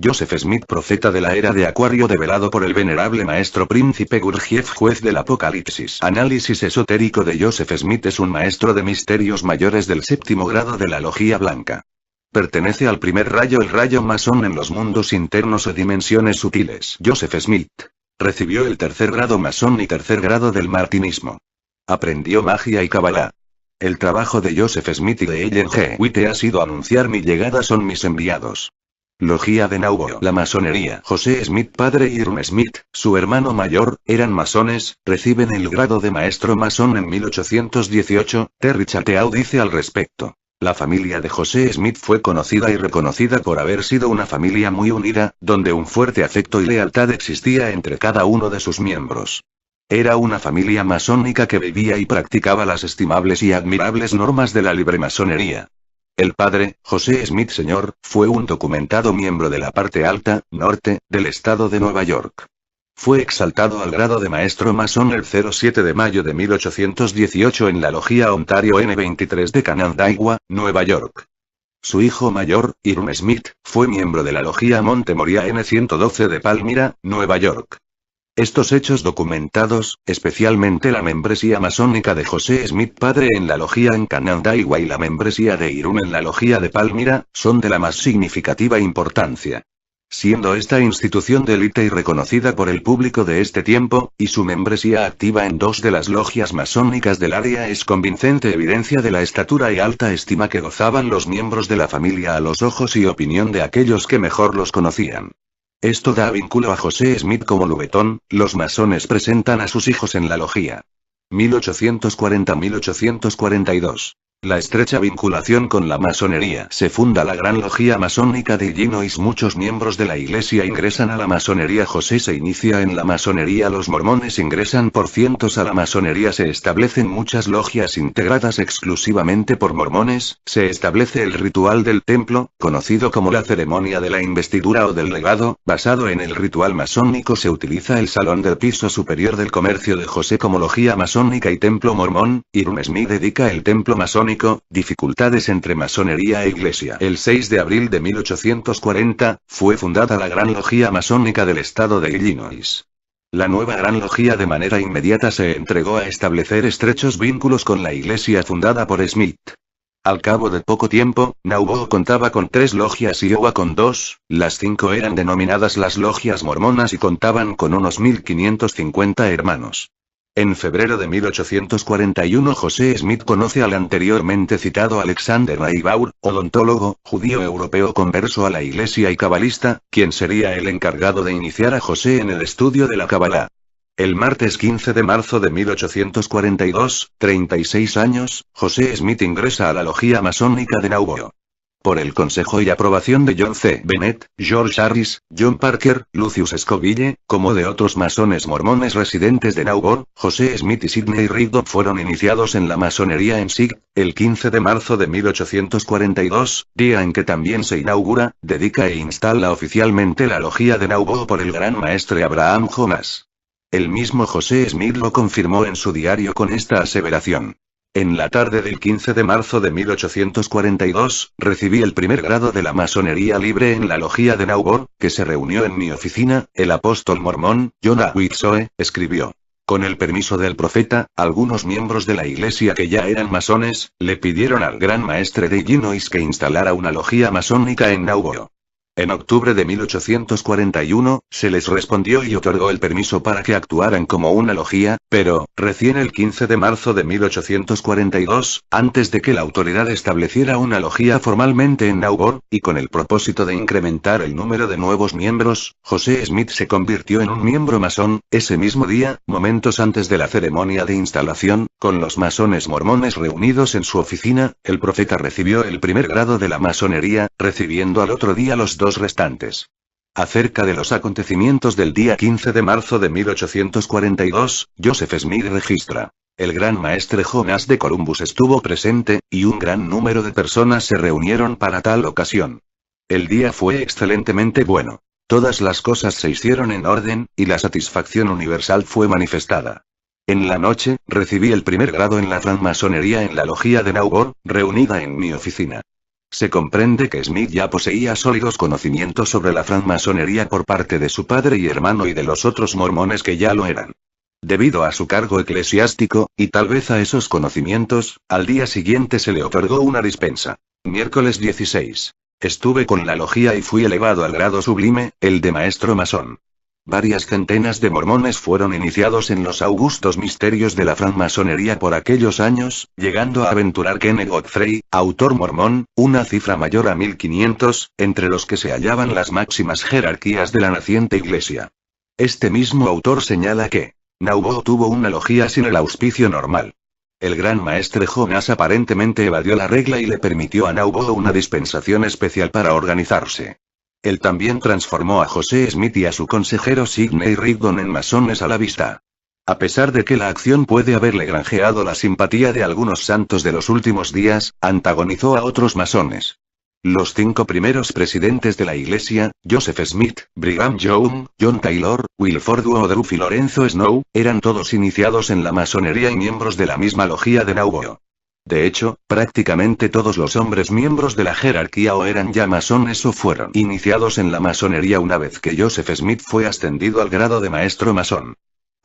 Joseph Smith, profeta de la era de Acuario, develado por el venerable maestro príncipe Gurdjieff, juez del Apocalipsis. Análisis esotérico de Joseph Smith. Es un maestro de misterios mayores del séptimo grado de la Logia Blanca. Pertenece al primer rayo, el rayo masón en los mundos internos o dimensiones sutiles. Joseph Smith recibió el tercer grado masón y tercer grado del martinismo. Aprendió magia y cabalá. El trabajo de Joseph Smith y de Ellen G. White ha sido anunciar mi llegada, son mis enviados. Logia de Nauvoo. La masonería. José Smith, padre, y Irwin Smith, su hermano mayor, eran masones. Reciben el grado de maestro masón en 1818. Terry Chateau dice al respecto: la familia de José Smith fue conocida y reconocida por haber sido una familia muy unida, donde un fuerte afecto y lealtad existía entre cada uno de sus miembros. Era una familia masónica que vivía y practicaba las estimables y admirables normas de la libre masonería. El padre, José Smith Sr., fue un documentado miembro de la parte alta, norte, del estado de Nueva York. Fue exaltado al grado de maestro masón el 07 de mayo de 1818 en la Logia Ontario N23 de Canandaigua, Nueva York. Su hijo mayor, Irwin Smith, fue miembro de la Logia Monte Moria N112 de Palmyra, Nueva York. Estos hechos documentados, especialmente la membresía masónica de José Smith padre en la Logia en Canandaigua y la membresía de Irwin en la Logia de Palmyra, son de la más significativa importancia. Siendo esta institución de élite y reconocida por el público de este tiempo, y su membresía activa en dos de las logias masónicas del área es convincente evidencia de la estatura y alta estima que gozaban los miembros de la familia a los ojos y opinión de aquellos que mejor los conocían. Esto da vínculo a José Smith como Lubetón. Los masones presentan a sus hijos en la logia. 1840-1842. La estrecha vinculación con la masonería. Se funda la Gran Logia Masónica de Illinois. Muchos miembros de la iglesia ingresan a la masonería. José se inicia en la masonería. Los mormones ingresan por cientos a la masonería. Se establecen muchas logias integradas exclusivamente por mormones. Se establece el ritual del templo, conocido como la ceremonia de la investidura o del legado. Basado en el ritual masónico se utiliza el salón del piso superior del comercio de José como logia masónica y templo mormón. Irwin Smith dedica el templo masónico. Dificultades entre masonería e iglesia. El 6 de abril de 1840, fue fundada la Gran Logia Masónica del estado de Illinois. La nueva Gran Logia de manera inmediata se entregó a establecer estrechos vínculos con la iglesia fundada por Smith. Al cabo de poco tiempo, Nauvoo contaba con 3 logias y Iowa con 2, las 5 eran denominadas las logias mormonas y contaban con unos 1550 hermanos. En febrero de 1841 José Smith conoce al anteriormente citado Alexander Neubauer, odontólogo, judío europeo converso a la iglesia y cabalista, quien sería el encargado de iniciar a José en el estudio de la Kabbalah. El martes 15 de marzo de 1842, 36 años, José Smith ingresa a la Logia Masónica de Nauvoo. Por el consejo y aprobación de John C. Bennett, George Harris, John Parker, Lucius Scoville, como de otros masones mormones residentes de Nauvoo, José Smith y Sidney Rigdon fueron iniciados en la masonería en Sig, el 15 de marzo de 1842, día en que también se inaugura, dedica e instala oficialmente la Logia de Nauvoo por el gran maestre Abraham Jonas. El mismo José Smith lo confirmó en su diario con esta aseveración: en la tarde del 15 de marzo de 1842, recibí el primer grado de la masonería libre en la Logia de Nauvoo, que se reunió en mi oficina. El apóstol mormón, Jonah Whitsoe, escribió: con el permiso del profeta, algunos miembros de la iglesia que ya eran masones, le pidieron al gran maestre de Illinois que instalara una logia masónica en Nauvoo. En octubre de 1841, se les respondió y otorgó el permiso para que actuaran como una logia, pero, recién el 15 de marzo de 1842, antes de que la autoridad estableciera una logia formalmente en Nauvoo, y con el propósito de incrementar el número de nuevos miembros, José Smith se convirtió en un miembro masón. Ese mismo día, momentos antes de la ceremonia de instalación, con los masones mormones reunidos en su oficina, el profeta recibió el primer grado de la masonería, recibiendo al otro día los 2 restantes. Acerca de los acontecimientos del día 15 de marzo de 1842, Joseph Smith registra: el gran maestre Jonás de Columbus estuvo presente, y un gran número de personas se reunieron para tal ocasión. El día fue excelentemente bueno. Todas las cosas se hicieron en orden, y la satisfacción universal fue manifestada. En la noche, recibí el primer grado en la francmasonería en la Logia de Nauvoo, reunida en mi oficina. Se comprende que Smith ya poseía sólidos conocimientos sobre la francmasonería por parte de su padre y hermano y de los otros mormones que ya lo eran. Debido a su cargo eclesiástico, y tal vez a esos conocimientos, al día siguiente se le otorgó una dispensa. Miércoles 16. Estuve con la logía y fui elevado al grado sublime, el de maestro masón. Varias centenas de mormones fueron iniciados en los augustos misterios de la francmasonería por aquellos años, llegando a aventurar Kenneth Godfrey, autor mormón, una cifra mayor a 1500, entre los que se hallaban las máximas jerarquías de la naciente iglesia. Este mismo autor señala que Nauvoo tuvo una logía sin el auspicio normal. El gran maestre Jonás aparentemente evadió la regla y le permitió a Nauvoo una dispensación especial para organizarse. Él también transformó a José Smith y a su consejero Sidney Rigdon en masones a la vista. A pesar de que la acción puede haberle granjeado la simpatía de algunos santos de los últimos días, antagonizó a otros masones. Los 5 primeros presidentes de la iglesia, Joseph Smith, Brigham Young, John Taylor, Wilford Woodruff y Lorenzo Snow, eran todos iniciados en la masonería y miembros de la misma logía de Nauvoo. De hecho, prácticamente todos los hombres miembros de la jerarquía o eran ya masones o fueron iniciados en la masonería una vez que Joseph Smith fue ascendido al grado de maestro masón.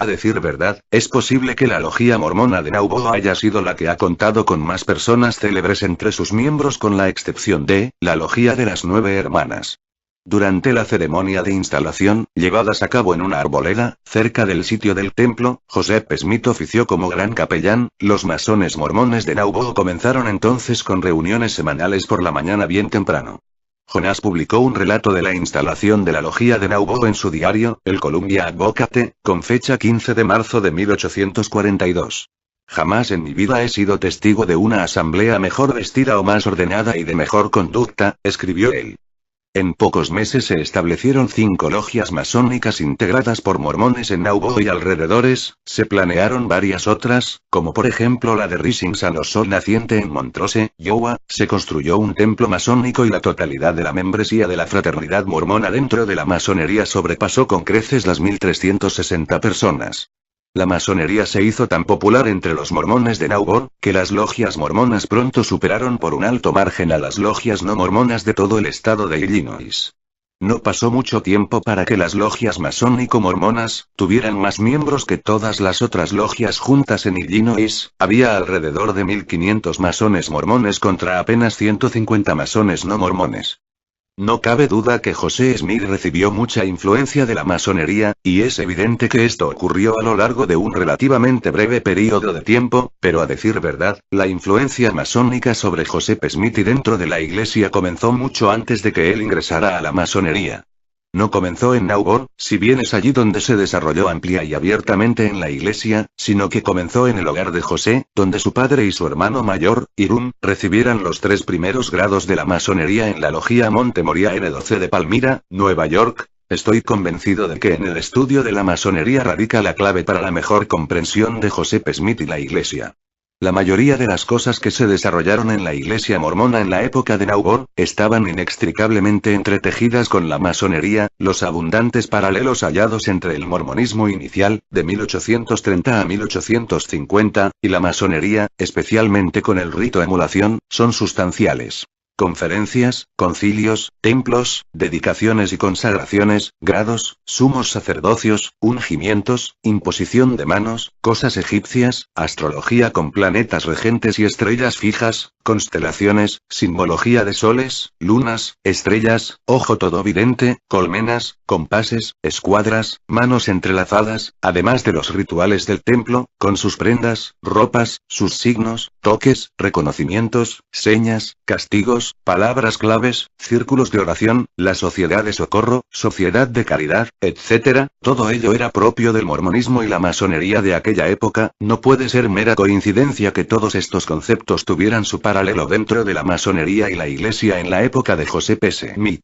A decir verdad, es posible que la logía mormona de Nauvoo haya sido la que ha contado con más personas célebres entre sus miembros con la excepción de, la logía de las 9 hermanas. Durante la ceremonia de instalación, llevadas a cabo en una arboleda, cerca del sitio del templo, Joseph Smith ofició como gran capellán. Los masones mormones de Nauvoo comenzaron entonces con reuniones semanales por la mañana bien temprano. Jonás publicó un relato de la instalación de la logía de Nauvoo en su diario, el Columbia Advocate, con fecha 15 de marzo de 1842. Jamás en mi vida he sido testigo de una asamblea mejor vestida o más ordenada y de mejor conducta, escribió él. En pocos meses se establecieron 5 logias masónicas integradas por mormones en Nauvoo y alrededores, se planearon varias otras, como por ejemplo la de Rising Sun o Sol Naciente en Montrose, Iowa, se construyó un templo masónico y la totalidad de la membresía de la fraternidad mormona dentro de la masonería sobrepasó con creces las 1360 personas. La masonería se hizo tan popular entre los mormones de Nauvoo, que las logias mormonas pronto superaron por un alto margen a las logias no mormonas de todo el estado de Illinois. No pasó mucho tiempo para que las logias masónico-mormonas tuvieran más miembros que todas las otras logias juntas en Illinois. Había alrededor de 1500 masones mormones contra apenas 150 masones no mormones. No cabe duda que José Smith recibió mucha influencia de la masonería, y es evidente que esto ocurrió a lo largo de un relativamente breve período de tiempo, pero a decir verdad, la influencia masónica sobre Joseph Smith y dentro de la iglesia comenzó mucho antes de que él ingresara a la masonería. No comenzó en Nauvoo, si bien es allí donde se desarrolló amplia y abiertamente en la iglesia, sino que comenzó en el hogar de José, donde su padre y su hermano mayor, Hiram, recibieran los 3 primeros grados de la masonería en la logía Monte Moriah N12 de Palmyra, Nueva York. Estoy convencido de que en el estudio de la masonería radica la clave para la mejor comprensión de Joseph Smith y la iglesia. La mayoría de las cosas que se desarrollaron en la iglesia mormona en la época de Nauvoo, estaban inextricablemente entretejidas con la masonería, los abundantes paralelos hallados entre el mormonismo inicial, de 1830 a 1850, y la masonería, especialmente con el rito emulación, son sustanciales. Conferencias, concilios, templos, dedicaciones y consagraciones, grados, sumos sacerdocios, ungimientos, imposición de manos, cosas egipcias, astrología con planetas regentes y estrellas fijas, constelaciones, simbología de soles, lunas, estrellas, ojo todovidente, colmenas, compases, escuadras, manos entrelazadas, además de los rituales del templo, con sus prendas, ropas, sus signos, toques, reconocimientos, señas, castigos, palabras claves, círculos de oración, la sociedad de socorro, sociedad de caridad, etc., todo ello era propio del mormonismo y la masonería de aquella época. No puede ser mera coincidencia que todos estos conceptos tuvieran su paralelo dentro de la masonería y la iglesia en la época de Joseph Smith.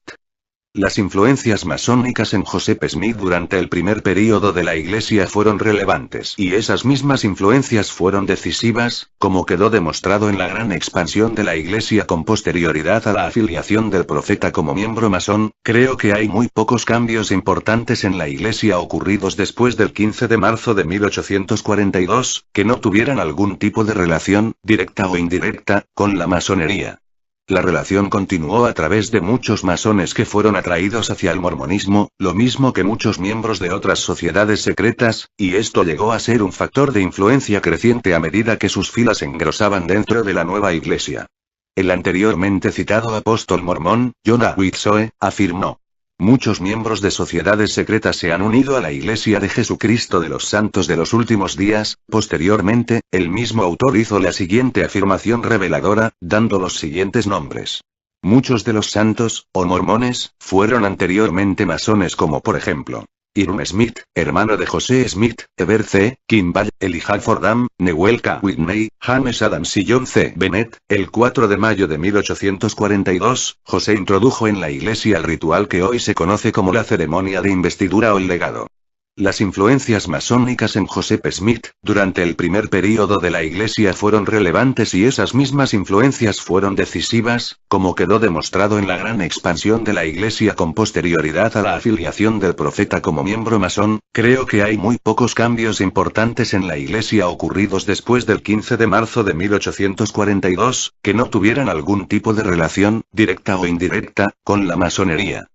Las influencias masónicas en Joseph Smith durante el primer período de la iglesia fueron relevantes y esas mismas influencias fueron decisivas, como quedó demostrado en la gran expansión de la iglesia con posterioridad a la afiliación del profeta como miembro masón. Creo que hay muy pocos cambios importantes en la iglesia ocurridos después del 15 de marzo de 1842, que no tuvieran algún tipo de relación, directa o indirecta, con la masonería. La relación continuó a través de muchos masones que fueron atraídos hacia el mormonismo, lo mismo que muchos miembros de otras sociedades secretas, y esto llegó a ser un factor de influencia creciente a medida que sus filas engrosaban dentro de la nueva iglesia. El anteriormente citado apóstol mormón, Jonah Wilson, afirmó: muchos miembros de sociedades secretas se han unido a la Iglesia de Jesucristo de los Santos de los Últimos Días. Posteriormente, el mismo autor hizo la siguiente afirmación reveladora, dando los siguientes nombres. Muchos de los santos, o mormones, fueron anteriormente masones como por ejemplo, Hiram Smith, hermano de José Smith, Heber C. Kimball, Elijah Fordham, Newell K. Whitney, James Adams y John C. Bennett. El 4 de mayo de 1842, José introdujo en la iglesia el ritual que hoy se conoce como la ceremonia de investidura o el legado. Las influencias masónicas en Joseph Smith, durante el primer período de la Iglesia fueron relevantes y esas mismas influencias fueron decisivas, como quedó demostrado en la gran expansión de la Iglesia con posterioridad a la afiliación del profeta como miembro masón. Creo que hay muy pocos cambios importantes en la Iglesia ocurridos después del 15 de marzo de 1842, que no tuvieran algún tipo de relación, directa o indirecta, con la masonería.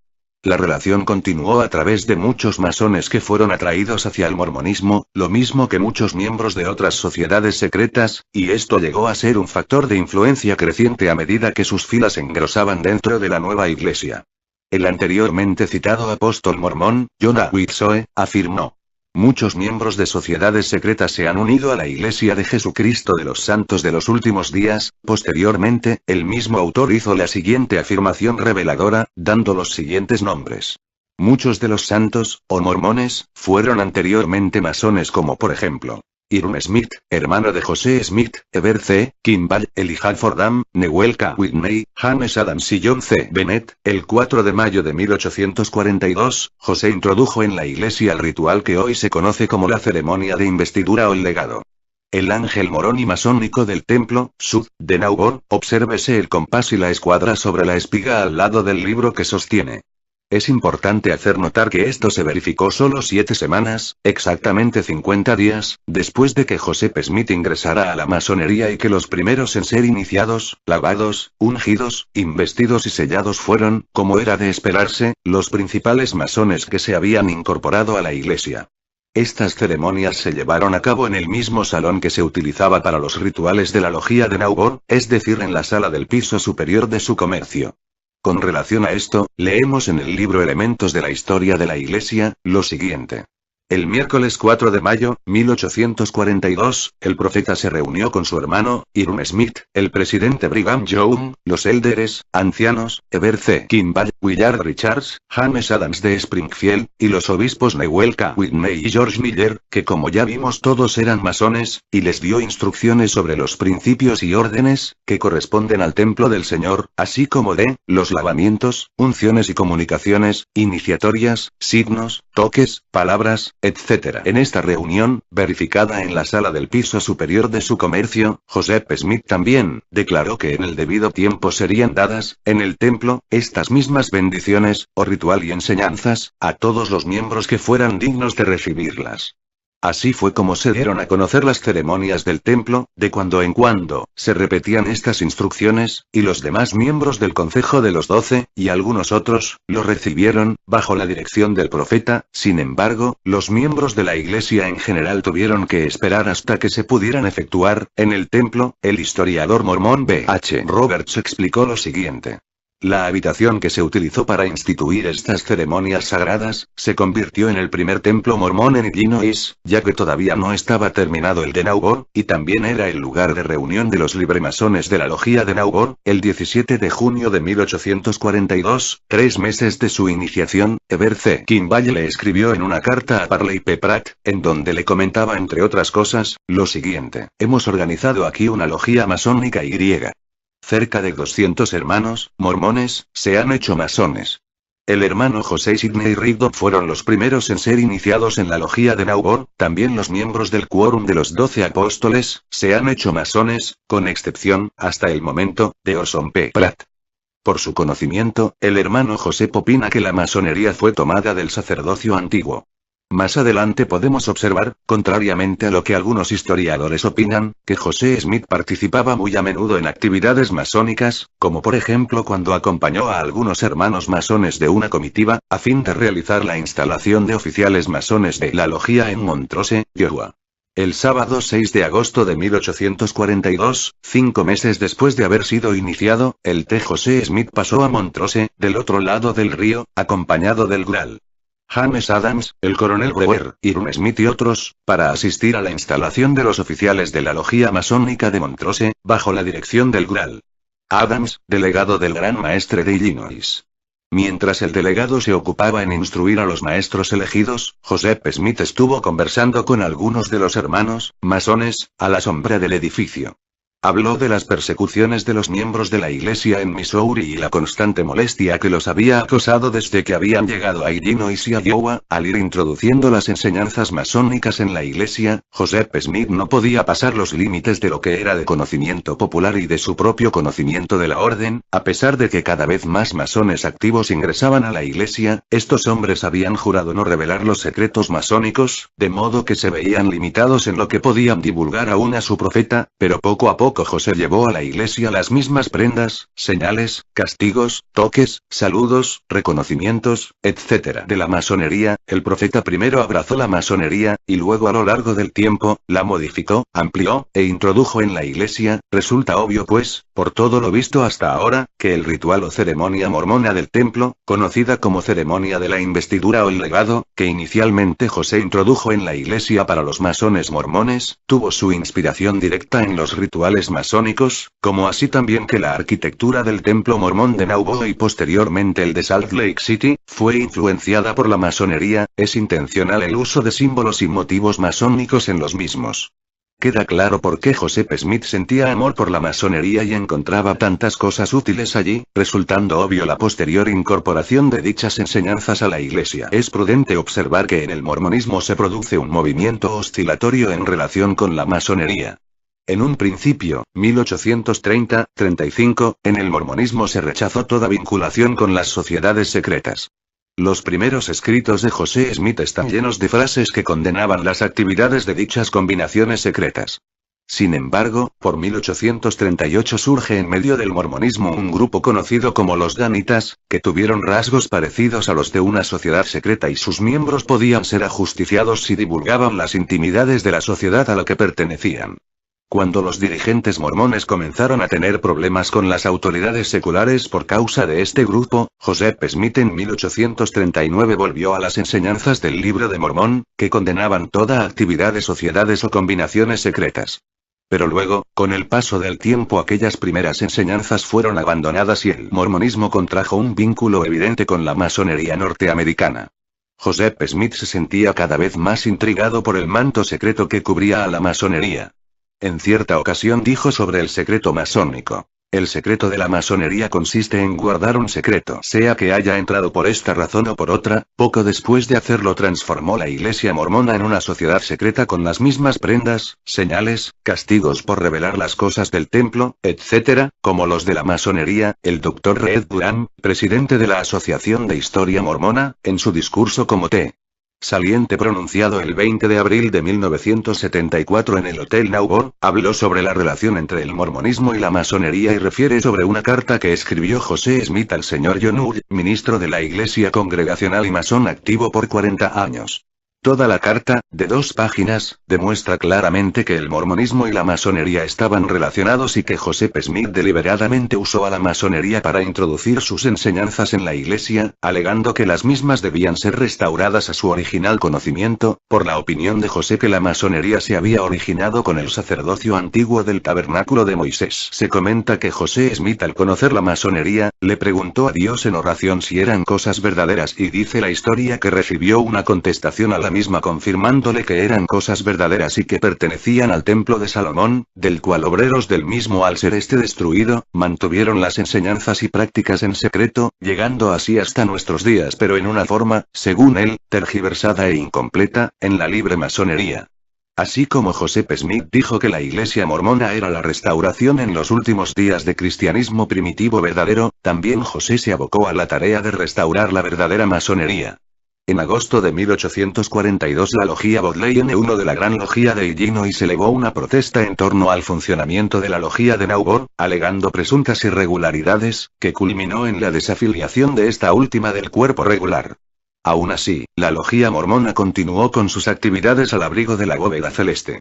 La relación continuó a través de muchos masones que fueron atraídos hacia el mormonismo, lo mismo que muchos miembros de otras sociedades secretas, y esto llegó a ser un factor de influencia creciente a medida que sus filas engrosaban dentro de la nueva iglesia. El anteriormente citado apóstol mormón, Jonah Wilson, afirmó: muchos miembros de sociedades secretas se han unido a la Iglesia de Jesucristo de los Santos de los Últimos Días. Posteriormente, el mismo autor hizo la siguiente afirmación reveladora, dando los siguientes nombres. Muchos de los santos, o mormones, fueron anteriormente masones como por ejemplo, Hiram Smith, hermano de José Smith, Heber C. Kimball, Elijah Fordham, Newell K. Whitney, James Adams y John C. Bennett. El 4 de mayo de 1842, José introdujo en la iglesia el ritual que hoy se conoce como la ceremonia de investidura o el legado. El ángel morón y masónico del templo, Sud, de Nauvoo, obsérvese el compás y la escuadra sobre la espiga al lado del libro que sostiene. Es importante hacer notar que esto se verificó solo 7 semanas, exactamente 50 días, después de que Joseph Smith ingresara a la masonería y que los primeros en ser iniciados, lavados, ungidos, investidos y sellados fueron, como era de esperarse, los principales masones que se habían incorporado a la iglesia. Estas ceremonias se llevaron a cabo en el mismo salón que se utilizaba para los rituales de la logía de Nauvoo, es decir, en la sala del piso superior de su comercio. Con relación a esto, leemos en el libro Elementos de la Historia de la Iglesia, lo siguiente. El miércoles 4 de mayo, 1842, el profeta se reunió con su hermano, Hiram Smith, el presidente Brigham Young, los élderes, ancianos, Heber C. Kimball, Willard Richards, James Adams de Springfield, y los obispos Newell K. Whitney y George Miller, que como ya vimos todos eran masones, y les dio instrucciones sobre los principios y órdenes, que corresponden al templo del Señor, así como de, los lavamientos, unciones y comunicaciones, iniciatorias, signos, toques, palabras, etc. En esta reunión, verificada en la sala del piso superior de su comercio, Joseph Smith también, declaró que en el debido tiempo serían dadas, en el templo, estas mismas bendiciones, o ritual y enseñanzas, a todos los miembros que fueran dignos de recibirlas. Así fue como se dieron a conocer las ceremonias del templo, de cuando en cuando, se repetían estas instrucciones, y los demás miembros del Consejo de los 12, y algunos otros, lo recibieron, bajo la dirección del profeta. Sin embargo, los miembros de la iglesia en general tuvieron que esperar hasta que se pudieran efectuar, en el templo. El historiador mormón B. H. Roberts explicó lo siguiente. La habitación que se utilizó para instituir estas ceremonias sagradas, se convirtió en el primer templo mormón en Illinois, ya que todavía no estaba terminado el de Nauvoo, y también era el lugar de reunión de los libremasones de la logía de Nauvoo. El 17 de junio de 1842, 3 meses de su iniciación, Heber C. Kimball le escribió en una carta a Parley P. Pratt, en donde le comentaba entre otras cosas, lo siguiente: hemos organizado aquí una logía masónica y griega. Cerca de 200 hermanos, mormones, se han hecho masones. El hermano José Sidney Rigdon fueron los primeros en ser iniciados en la logía de Nauvoo. También los miembros del quórum de los 12 apóstoles, se han hecho masones, con excepción, hasta el momento, de Orson P. Pratt. Por su conocimiento, el hermano José opina que la masonería fue tomada del sacerdocio antiguo. Más adelante podemos observar, contrariamente a lo que algunos historiadores opinan, que José Smith participaba muy a menudo en actividades masónicas, como por ejemplo cuando acompañó a algunos hermanos masones de una comitiva, a fin de realizar la instalación de oficiales masones de la logía en Montrose, Iowa. El sábado 6 de agosto de 1842, 5 meses después de haber sido iniciado, el T. José Smith pasó a Montrose, del otro lado del río, acompañado del Gral. James Adams, el coronel Brewer, Hiram Smith y otros, para asistir a la instalación de los oficiales de la logía masónica de Montrose, bajo la dirección del Gral. Adams, delegado del Gran Maestre de Illinois. Mientras el delegado se ocupaba en instruir a los maestros elegidos, Joseph Smith estuvo conversando con algunos de los hermanos, masones, a la sombra del edificio. Habló de las persecuciones de los miembros de la iglesia en Missouri y la constante molestia que los había acosado desde que habían llegado a Illinois y a Iowa. Al ir introduciendo las enseñanzas masónicas en la iglesia, Joseph Smith no podía pasar los límites de lo que era de conocimiento popular y de su propio conocimiento de la orden. A pesar de que cada vez más masones activos ingresaban a la iglesia, estos hombres habían jurado no revelar los secretos masónicos, de modo que se veían limitados en lo que podían divulgar aún a su profeta, pero poco a poco José llevó a la iglesia las mismas prendas, señales, castigos, toques, saludos, reconocimientos, etc. de la masonería. El profeta primero abrazó la masonería, y luego a lo largo del tiempo, la modificó, amplió, e introdujo en la iglesia. Resulta obvio pues, por todo lo visto hasta ahora, que el ritual o ceremonia mormona del templo, conocida como ceremonia de la investidura o el legado, que inicialmente José introdujo en la iglesia para los masones mormones, tuvo su inspiración directa en los rituales masónicos, como así también que la arquitectura del templo mormón de Nauvoo y posteriormente el de Salt Lake City, fue influenciada por la masonería. Es intencional el uso de símbolos y motivos masónicos en los mismos. Queda claro por qué Joseph Smith sentía amor por la masonería y encontraba tantas cosas útiles allí, resultando obvio la posterior incorporación de dichas enseñanzas a la iglesia. Es prudente observar que en el mormonismo se produce un movimiento oscilatorio en relación con la masonería. En un principio, 1830-35, en el mormonismo se rechazó toda vinculación con las sociedades secretas. Los primeros escritos de José Smith están llenos de frases que condenaban las actividades de dichas combinaciones secretas. Sin embargo, por 1838 surge en medio del mormonismo un grupo conocido como los Danitas, que tuvieron rasgos parecidos a los de una sociedad secreta y sus miembros podían ser ajusticiados si divulgaban las intimidades de la sociedad a la que pertenecían. Cuando los dirigentes mormones comenzaron a tener problemas con las autoridades seculares por causa de este grupo, Joseph Smith en 1839 volvió a las enseñanzas del Libro de Mormón, que condenaban toda actividad de sociedades o combinaciones secretas. Pero luego, con el paso del tiempo aquellas primeras enseñanzas fueron abandonadas y el mormonismo contrajo un vínculo evidente con la masonería norteamericana. Joseph Smith se sentía cada vez más intrigado por el manto secreto que cubría a la masonería. En cierta ocasión dijo sobre el secreto masónico: el secreto de la masonería consiste en guardar un secreto, sea que haya entrado por esta razón o por otra. Poco después de hacerlo transformó la iglesia mormona en una sociedad secreta con las mismas prendas, señales, castigos por revelar las cosas del templo, etc., como los de la masonería. El Dr. Red Durham, presidente de la Asociación de Historia Mormona, en su discurso como T. Saliente pronunciado el 20 de abril de 1974 en el Hotel Nauvoo, habló sobre la relación entre el mormonismo y la masonería y refiere sobre una carta que escribió José Smith al señor John Wood, ministro de la Iglesia Congregacional y masón activo por 40 años. Toda la carta, de 2 páginas, demuestra claramente que el mormonismo y la masonería estaban relacionados y que Joseph Smith deliberadamente usó a la masonería para introducir sus enseñanzas en la iglesia, alegando que las mismas debían ser restauradas a su original conocimiento, por la opinión de José que la masonería se había originado con el sacerdocio antiguo del tabernáculo de Moisés. Se comenta que José Smith, al conocer la masonería, le preguntó a Dios en oración si eran cosas verdaderas y dice la historia que recibió una contestación a la misma confirmándole que eran cosas verdaderas y que pertenecían al templo de Salomón, del cual obreros del mismo al ser este destruido, mantuvieron las enseñanzas y prácticas en secreto, llegando así hasta nuestros días pero en una forma, según él, tergiversada e incompleta, en la libre masonería. Así como Joseph Smith dijo que la iglesia mormona era la restauración en los últimos días de cristianismo primitivo verdadero, también José se abocó a la tarea de restaurar la verdadera masonería. En agosto de 1842 la Logia Bodleian N1 de la Gran Logia de Illinois elevó una protesta en torno al funcionamiento de la Logia de Nauvoo, alegando presuntas irregularidades, que culminó en la desafiliación de esta última del cuerpo regular. Aún así, la Logia Mormona continuó con sus actividades al abrigo de la bóveda celeste.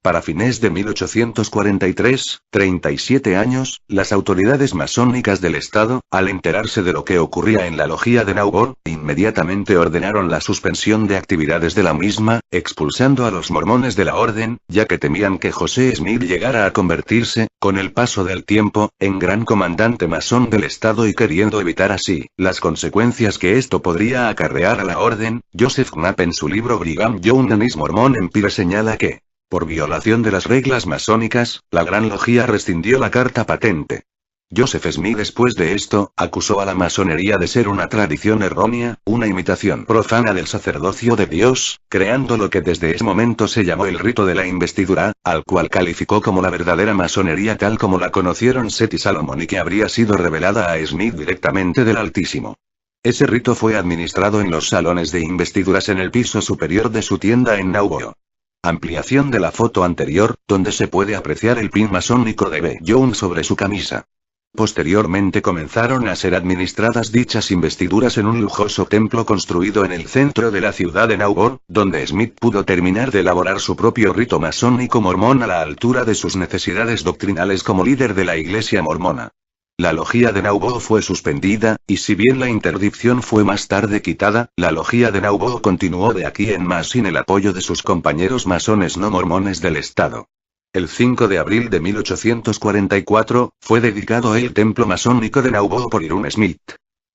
Para fines de 1843, 37 años, las autoridades masónicas del estado, al enterarse de lo que ocurría en la Logia de Nauvoo, inmediatamente ordenaron la suspensión de actividades de la misma, expulsando a los mormones de la orden, ya que temían que José Smith llegara a convertirse, con el paso del tiempo, en gran comandante masón del estado y queriendo evitar así las consecuencias que esto podría acarrear a la orden. Joseph Knapp en su libro Brigham Young and His Mormon Empire señala que, por violación de las reglas masónicas, la Gran Logia rescindió la carta patente. Joseph Smith después de esto, acusó a la masonería de ser una tradición errónea, una imitación profana del sacerdocio de Dios, creando lo que desde ese momento se llamó el rito de la investidura, al cual calificó como la verdadera masonería tal como la conocieron Seth y Salomón y que habría sido revelada a Smith directamente del Altísimo. Ese rito fue administrado en los salones de investiduras en el piso superior de su tienda en Nauvoo. Ampliación de la foto anterior, donde se puede apreciar el pin masónico de B. Jones sobre su camisa. Posteriormente comenzaron a ser administradas dichas investiduras en un lujoso templo construido en el centro de la ciudad de Nauvoo, donde Smith pudo terminar de elaborar su propio rito masónico mormón a la altura de sus necesidades doctrinales como líder de la iglesia mormona. La Logia de Nauvoo fue suspendida, y si bien la interdicción fue más tarde quitada, la Logia de Nauvoo continuó de aquí en más sin el apoyo de sus compañeros masones no mormones del estado. El 5 de abril de 1844, fue dedicado el templo masónico de Nauvoo por Hiram Smith.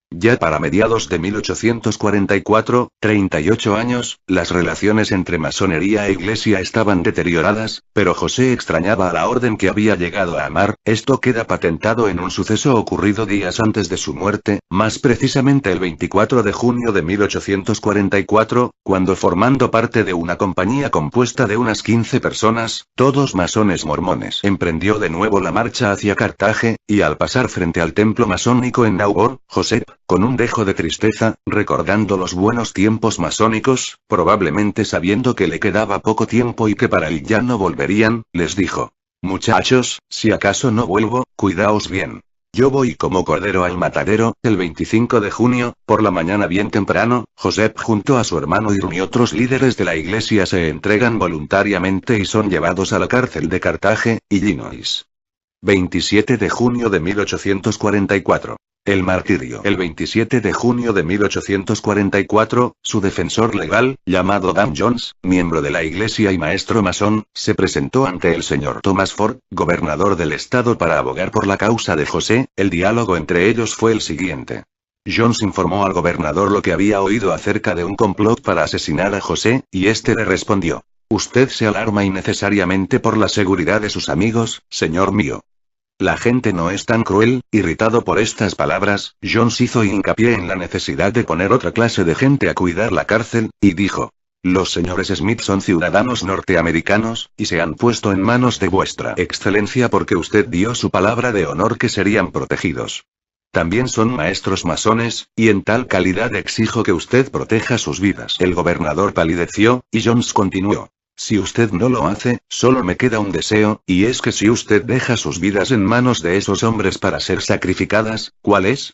Ya para mediados de 1844, 38 años, las relaciones entre masonería e iglesia estaban deterioradas, pero José extrañaba a la orden que había llegado a amar. Esto queda patentado en un suceso ocurrido días antes de su muerte, más precisamente el 24 de junio de 1844, cuando formando parte de una compañía compuesta de unas 15 personas, todos masones mormones, emprendió de nuevo la marcha hacia Cartago, y al pasar frente al templo masónico en Nauvoo, José, con un dejo de tristeza, recordando los buenos tiempos masónicos, probablemente sabiendo que le quedaba poco tiempo y que para él ya no volverían, les dijo: muchachos, si acaso no vuelvo, cuidaos bien. Yo voy como cordero al matadero. El 25 de junio, por la mañana bien temprano, Joseph junto a su hermano Hiram y otros líderes de la iglesia se entregan voluntariamente y son llevados a la cárcel de Cartago, Illinois. 27 de junio de 1844. El martirio. El 27 de junio de 1844, su defensor legal, llamado Dan Jones, miembro de la iglesia y maestro masón, se presentó ante el señor Thomas Ford, gobernador del estado para abogar por la causa de José. El diálogo entre ellos fue el siguiente. Jones informó al gobernador lo que había oído acerca de un complot para asesinar a José, y este le respondió: usted se alarma innecesariamente por la seguridad de sus amigos, señor mío. La gente no es tan cruel. Irritado por estas palabras, Jones hizo hincapié en la necesidad de poner otra clase de gente a cuidar la cárcel, y dijo: los señores Smith son ciudadanos norteamericanos, y se han puesto en manos de vuestra excelencia porque usted dio su palabra de honor que serían protegidos. También son maestros masones, y en tal calidad exijo que usted proteja sus vidas. El gobernador palideció, y Jones continuó: si usted no lo hace, solo me queda un deseo, y es que si usted deja sus vidas en manos de esos hombres para ser sacrificadas, ¿cuál es?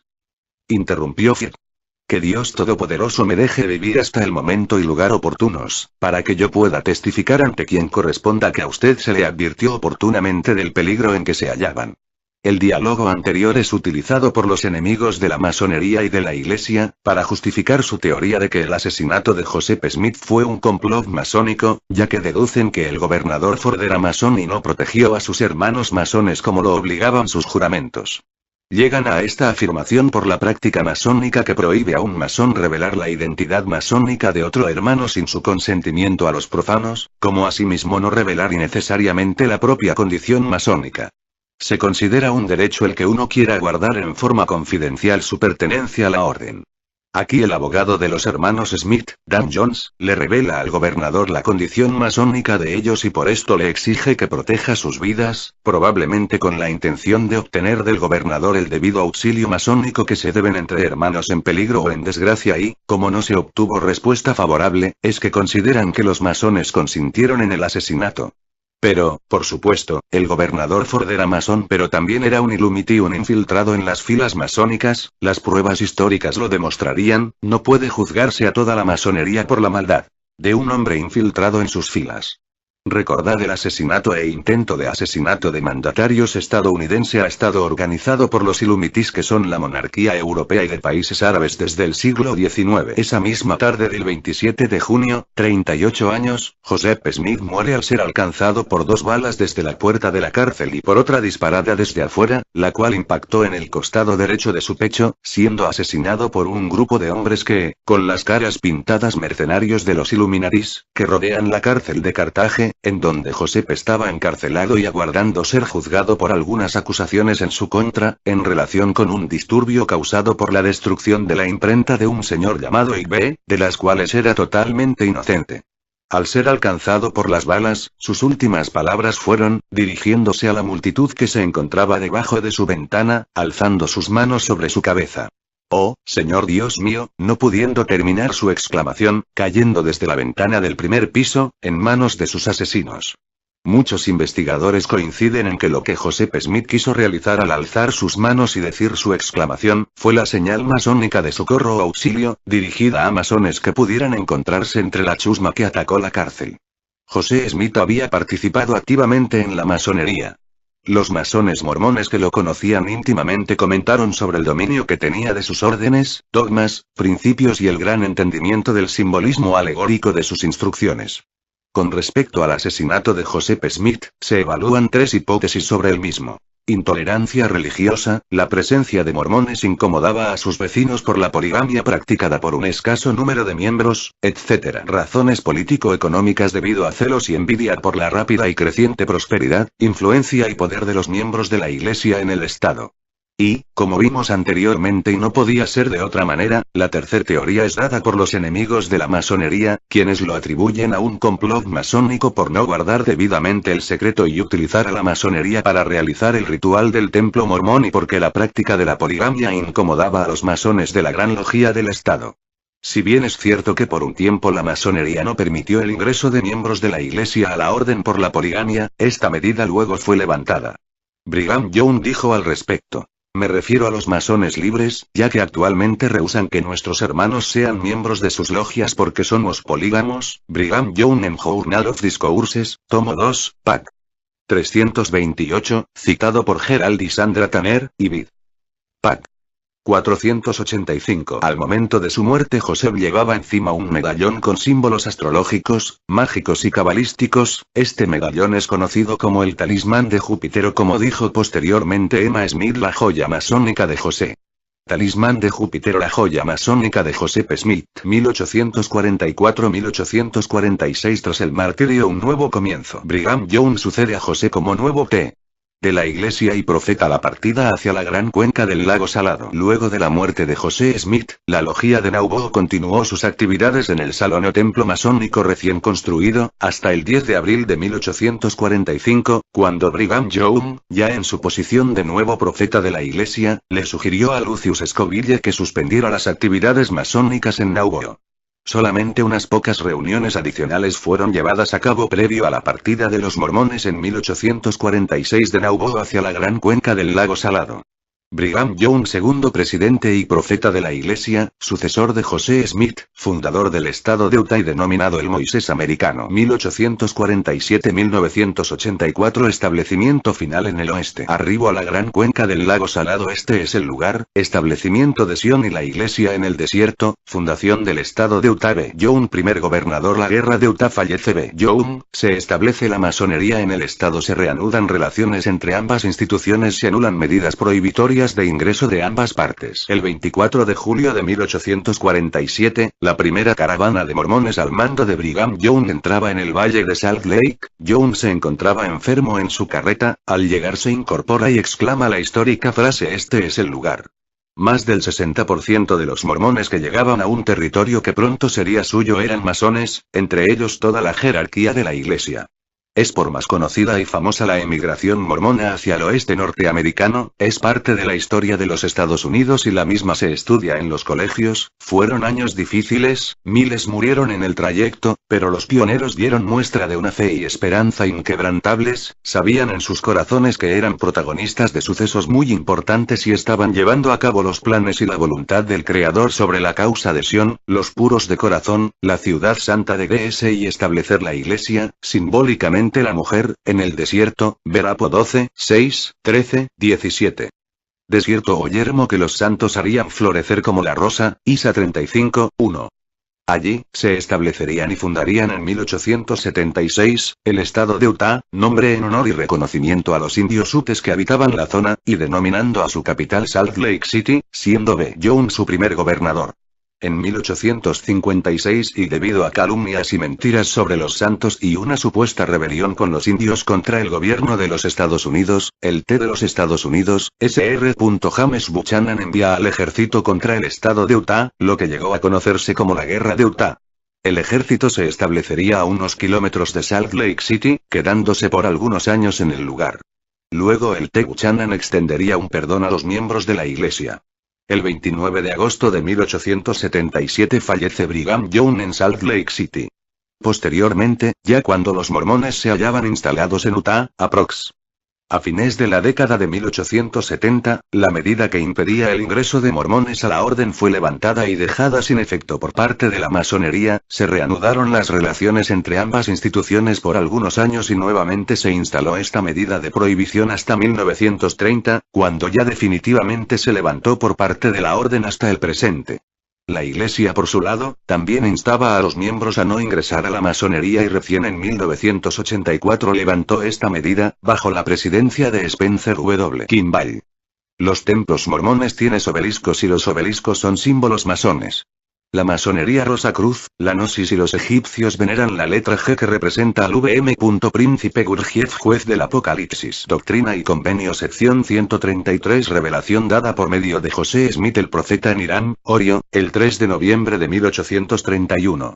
Interrumpió Ford. Que Dios Todopoderoso me deje vivir hasta el momento y lugar oportunos, para que yo pueda testificar ante quien corresponda que a usted se le advirtió oportunamente del peligro en que se hallaban. El diálogo anterior es utilizado por los enemigos de la masonería y de la iglesia, para justificar su teoría de que el asesinato de Joseph Smith fue un complot masónico, ya que deducen que el gobernador Ford era masón y no protegió a sus hermanos masones como lo obligaban sus juramentos. Llegan a esta afirmación por la práctica masónica que prohíbe a un masón revelar la identidad masónica de otro hermano sin su consentimiento a los profanos, como asimismo no revelar innecesariamente la propia condición masónica. Se considera un derecho el que uno quiera guardar en forma confidencial su pertenencia a la orden. Aquí el abogado de los hermanos Smith, Dan Jones, le revela al gobernador la condición masónica de ellos y por esto le exige que proteja sus vidas, probablemente con la intención de obtener del gobernador el debido auxilio masónico que se deben entre hermanos en peligro o en desgracia y, como no se obtuvo respuesta favorable, es que consideran que los masones consintieron en el asesinato. Pero, por supuesto, el gobernador Ford era masón pero también era un Illuminati, un infiltrado en las filas masónicas, las pruebas históricas lo demostrarían, no puede juzgarse a toda la masonería por la maldad de un hombre infiltrado en sus filas. Recordad el asesinato e intento de asesinato de mandatarios estadounidense a estado organizado por los Illuminatis que son la monarquía europea y de países árabes desde el siglo XIX. Esa misma tarde del 27 de junio, 38 años, Joseph Smith muere al ser alcanzado por 2 balas desde la puerta de la cárcel y por otra disparada desde afuera, la cual impactó en el costado derecho de su pecho, siendo asesinado por un grupo de hombres que, con las caras pintadas mercenarios de los Illuminatis, que rodean la cárcel de Cartago, en donde Joseph estaba encarcelado y aguardando ser juzgado por algunas acusaciones en su contra, en relación con un disturbio causado por la destrucción de la imprenta de un señor llamado Igbe, de las cuales era totalmente inocente. Al ser alcanzado por las balas, sus últimas palabras fueron, dirigiéndose a la multitud que se encontraba debajo de su ventana, alzando sus manos sobre su cabeza. «Oh, Señor Dios mío», no pudiendo terminar su exclamación, cayendo desde la ventana del primer piso, en manos de sus asesinos. Muchos investigadores coinciden en que lo que Joseph Smith quiso realizar al alzar sus manos y decir su exclamación, fue la señal masónica de socorro o auxilio, dirigida a masones que pudieran encontrarse entre la chusma que atacó la cárcel. José Smith había participado activamente en la masonería. Los masones mormones que lo conocían íntimamente comentaron sobre el dominio que tenía de sus órdenes, dogmas, principios y el gran entendimiento del simbolismo alegórico de sus instrucciones. Con respecto al asesinato de Joseph Smith, se evalúan 3 hipótesis sobre el mismo. Intolerancia religiosa, la presencia de mormones incomodaba a sus vecinos por la poligamia practicada por un escaso número de miembros, etc. Razones político-económicas debido a celos y envidia por la rápida y creciente prosperidad, influencia y poder de los miembros de la Iglesia en el Estado. Y, como vimos anteriormente y no podía ser de otra manera, la tercera teoría es dada por los enemigos de la masonería, quienes lo atribuyen a un complot masónico por no guardar debidamente el secreto y utilizar a la masonería para realizar el ritual del templo mormón y porque la práctica de la poligamia incomodaba a los masones de la Gran Logia del Estado. Si bien es cierto que por un tiempo la masonería no permitió el ingreso de miembros de la Iglesia a la orden por la poligamia, esta medida luego fue levantada. Brigham Young dijo al respecto: «Me refiero a los masones libres, ya que actualmente rehúsan que nuestros hermanos sean miembros de sus logias porque somos polígamos». Brigham Young en Journal of Discourses, tomo 2, Pac. 328, citado por Gerald y Sandra Tanner, y Vid. Pac. 485. Al momento de su muerte Joseph llevaba encima un medallón con símbolos astrológicos, mágicos y cabalísticos. Este medallón es conocido como el talismán de Júpiter o como dijo posteriormente Emma Smith, la joya masónica de José. Talismán de Júpiter o la joya masónica de Joseph Smith, 1844-1846. Tras el martirio un nuevo comienzo. Brigham Young sucede a José como nuevo T. de la Iglesia y profeta la partida hacia la gran cuenca del lago Salado. Luego de la muerte de José Smith, la logía de Nauvoo continuó sus actividades en el salón o templo masónico recién construido, hasta el 10 de abril de 1845, cuando Brigham Young, ya en su posición de nuevo profeta de la Iglesia, le sugirió a Lucius Scoville que suspendiera las actividades masónicas en Nauvoo. Solamente unas pocas reuniones adicionales fueron llevadas a cabo previo a la partida de los mormones en 1846 de Nauvoo hacia la gran cuenca del lago Salado. Brigham Young, segundo presidente y profeta de la Iglesia, sucesor de José Smith, fundador del estado de Utah y denominado el Moisés americano. 1847-1984. Establecimiento final en el oeste. Arribo a la gran cuenca del lago Salado. Este es el lugar, establecimiento de Sion y la Iglesia en el desierto, fundación del estado de Utah. B. Young, primer gobernador. La guerra de Utah. Fallece B. Young, se establece la masonería en el estado. Se reanudan relaciones entre ambas instituciones. Se anulan medidas prohibitorias de ingreso de ambas partes. El 24 de julio de 1847, la primera caravana de mormones al mando de Brigham Young entraba en el valle de Salt Lake. Young se encontraba enfermo en su carreta, al llegar se incorpora y exclama la histórica frase: «Este es el lugar». Más del 60% de los mormones que llegaban a un territorio que pronto sería suyo eran masones, entre ellos toda la jerarquía de la iglesia. Es por más conocida y famosa la emigración mormona hacia el oeste norteamericano, es parte de la historia de los Estados Unidos y la misma se estudia en los colegios. Fueron años difíciles, miles murieron en el trayecto, pero los pioneros dieron muestra de una fe y esperanza inquebrantables, sabían en sus corazones que eran protagonistas de sucesos muy importantes y estaban llevando a cabo los planes y la voluntad del Creador sobre la causa de Sion, los puros de corazón, la ciudad santa de GS y establecer la iglesia, simbólicamente la mujer, en el desierto. Ver Apo 12, 6, 13, 17. Desierto o yermo que los santos harían florecer como la rosa. Isa 35, 1. Allí, se establecerían y fundarían en 1876, el estado de Utah, nombre en honor y reconocimiento a los indios Utes que habitaban la zona, y denominando a su capital Salt Lake City, siendo B. Jones su primer gobernador. En 1856 y debido a calumnias y mentiras sobre los santos y una supuesta rebelión con los indios contra el gobierno de los Estados Unidos, el T de los Estados Unidos, Sr. James Buchanan envía al ejército contra el estado de Utah, lo que llegó a conocerse como la Guerra de Utah. El ejército se establecería a unos kilómetros de Salt Lake City, quedándose por algunos años en el lugar. Luego el T. Buchanan extendería un perdón a los miembros de la iglesia. El 29 de agosto de 1877 fallece Brigham Young en Salt Lake City. Posteriormente, ya cuando los mormones se hallaban instalados en Utah, a fines de la década de 1870, la medida que impedía el ingreso de mormones a la orden fue levantada y dejada sin efecto por parte de la masonería. Se reanudaron las relaciones entre ambas instituciones por algunos años y nuevamente se instaló esta medida de prohibición hasta 1930, cuando ya definitivamente se levantó por parte de la orden hasta el presente. La Iglesia por su lado, también instaba a los miembros a no ingresar a la masonería y recién en 1984 levantó esta medida, bajo la presidencia de Spencer W. Kimball. Los templos mormones tienen obeliscos y los obeliscos son símbolos masones. La masonería Rosacruz, la Gnosis y los egipcios veneran la letra G que representa al VM. Príncipe Gurdjieff juez del Apocalipsis. Doctrina y Convenio sección 133 Revelación dada por medio de José Smith el profeta en Irán, Orio, el 3 de noviembre de 1831.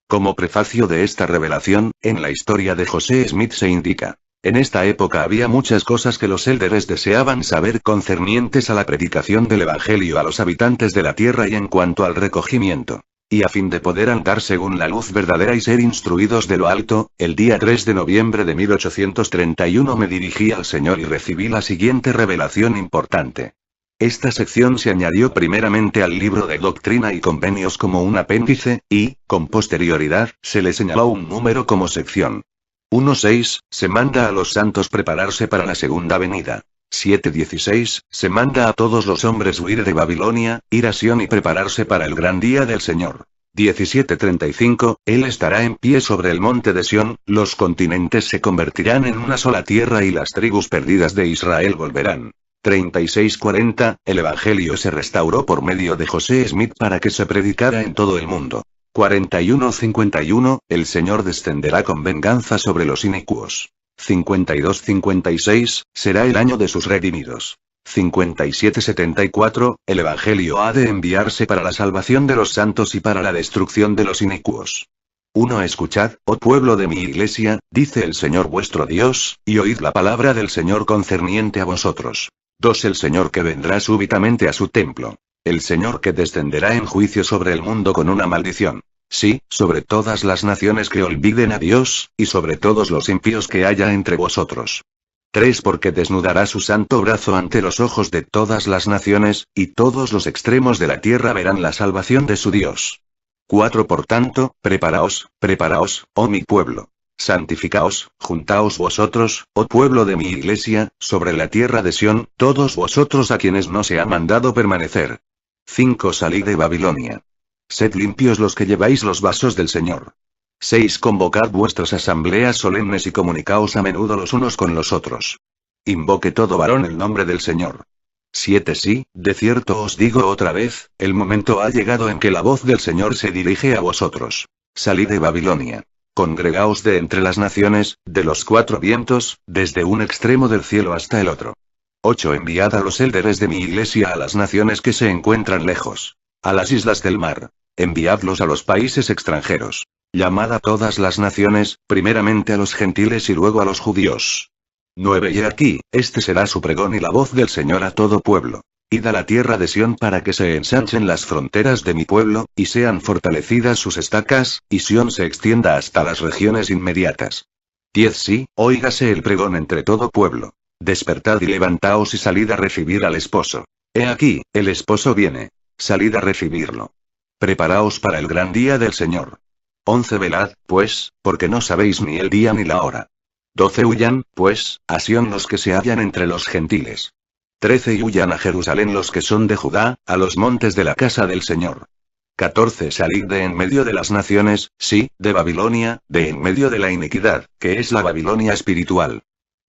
Como prefacio de esta revelación, en la historia de José Smith se indica. En esta época había muchas cosas que los élderes deseaban saber concernientes a la predicación del Evangelio a los habitantes de la tierra y en cuanto al recogimiento. Y a fin de poder andar según la luz verdadera y ser instruidos de lo alto, el día 3 de noviembre de 1831 me dirigí al Señor y recibí la siguiente revelación importante. Esta sección se añadió primeramente al libro de Doctrina y Convenios como un apéndice, y, con posterioridad, se le señaló un número como sección. 1.6, se manda a los santos prepararse para la segunda venida. 7.16, se manda a todos los hombres huir de Babilonia, ir a Sión y prepararse para el gran día del Señor. 17.35, Él estará en pie sobre el monte de Sión, los continentes se convertirán en una sola tierra y las tribus perdidas de Israel volverán. 36.40, el Evangelio se restauró por medio de José Smith para que se predicara en todo el mundo. 41.51, el Señor descenderá con venganza sobre los inicuos. 52.56, será el año de sus redimidos. 57.74, el Evangelio ha de enviarse para la salvación de los santos y para la destrucción de los inicuos. 1. Escuchad, oh pueblo de mi iglesia, dice el Señor vuestro Dios, y oíd la palabra del Señor concerniente a vosotros. 2. El Señor que vendrá súbitamente a su templo. El Señor que descenderá en juicio sobre el mundo con una maldición. Sí, sobre todas las naciones que olviden a Dios, y sobre todos los impíos que haya entre vosotros. 3. Porque desnudará su santo brazo ante los ojos de todas las naciones, y todos los extremos de la tierra verán la salvación de su Dios. 4. Por tanto, preparaos, oh mi pueblo. Santificaos, juntaos vosotros, oh pueblo de mi iglesia, sobre la tierra de Sión, todos vosotros a quienes no se ha mandado permanecer. 5. Salid de Babilonia. Sed limpios los que lleváis los vasos del Señor. 6. Convocad vuestras asambleas solemnes y comunicaos a menudo los unos con los otros. Invoque todo varón el nombre del Señor. 7. Sí, de cierto os digo otra vez, el momento ha llegado en que la voz del Señor se dirige a vosotros. Salid de Babilonia. Congregaos de entre las naciones, de los cuatro vientos, desde un extremo del cielo hasta el otro. 8. Enviad a los élderes de mi iglesia a las naciones que se encuentran lejos. A las islas del mar. Enviadlos a los países extranjeros. Llamad a todas las naciones, primeramente a los gentiles y luego a los judíos. 9. Y aquí, este será su pregón y la voz del Señor a todo pueblo. Id a la tierra de Sión para que se ensanchen las fronteras de mi pueblo, y sean fortalecidas sus estacas, y Sión se extienda hasta las regiones inmediatas. 10. Sí, óigase el pregón entre todo pueblo. Despertad y levantaos y salid a recibir al esposo. He aquí, el esposo viene. Salid a recibirlo. Preparaos para el gran día del Señor. 11. Velad, pues, porque no sabéis ni el día ni la hora. 12. Huyan, pues, a Sión los que se hallan entre los gentiles. 13. Y huyan a Jerusalén los que son de Judá, a los montes de la casa del Señor. 14. Salid de en medio de las naciones, sí, de Babilonia, de en medio de la iniquidad, que es la Babilonia espiritual.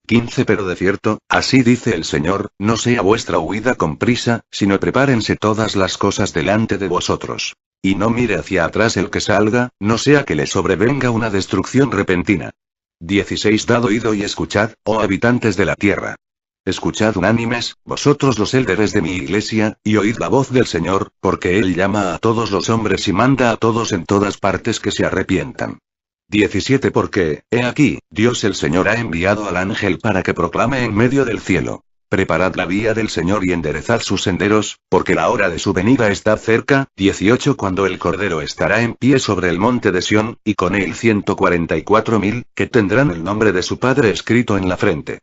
15. Pero de cierto, así dice el Señor, no sea vuestra huida con prisa, sino prepárense todas las cosas delante de vosotros. Y no mire hacia atrás el que salga, no sea que le sobrevenga una destrucción repentina. 16. Dad oído y escuchad, oh habitantes de la tierra. Escuchad unánimes, vosotros los élderes de mi iglesia, y oíd la voz del Señor, porque Él llama a todos los hombres y manda a todos en todas partes que se arrepientan. 17. Porque, he aquí, Dios el Señor ha enviado al ángel para que proclame en medio del cielo. Preparad la vía del Señor y enderezad sus senderos, porque la hora de su venida está cerca. 18. Cuando el Cordero estará en pie sobre el monte de Sión, y con él 144.000, que tendrán el nombre de su Padre escrito en la frente.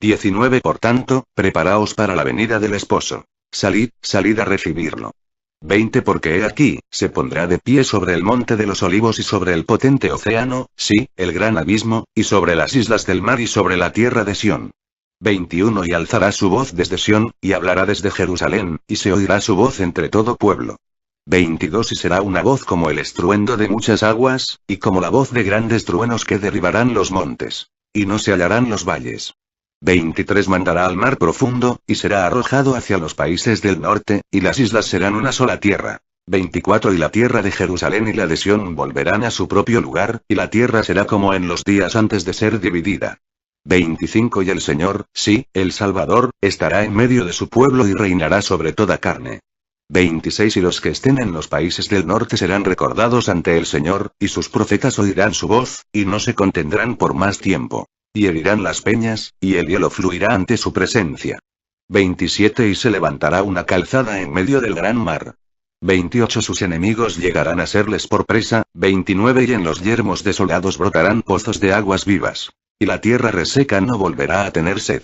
19. Por tanto, preparaos para la venida del esposo. Salid, salid a recibirlo. 20. Porque he aquí, se pondrá de pie sobre el monte de los olivos y sobre el potente océano, sí, el gran abismo, y sobre las islas del mar y sobre la tierra de Sión. 21. Y alzará su voz desde Sión, y hablará desde Jerusalén, y se oirá su voz entre todo pueblo. 22. Y será una voz como el estruendo de muchas aguas, y como la voz de grandes truenos que derribarán los montes. Y no se hallarán los valles. 23. Mandará al mar profundo, y será arrojado hacia los países del norte, y las islas serán una sola tierra. 24. Y la tierra de Jerusalén y la de Sión volverán a su propio lugar, y la tierra será como en los días antes de ser dividida. 25. Y el Señor, sí, el Salvador, estará en medio de su pueblo y reinará sobre toda carne. 26. Y los que estén en los países del norte serán recordados ante el Señor, y sus profetas oirán su voz, y no se contendrán por más tiempo. Y herirán las peñas, y el hielo fluirá ante su presencia. 27. Y se levantará una calzada en medio del gran mar. 28. Sus enemigos llegarán a serles por presa. 29. Y en los yermos desolados brotarán pozos de aguas vivas. Y la tierra reseca no volverá a tener sed.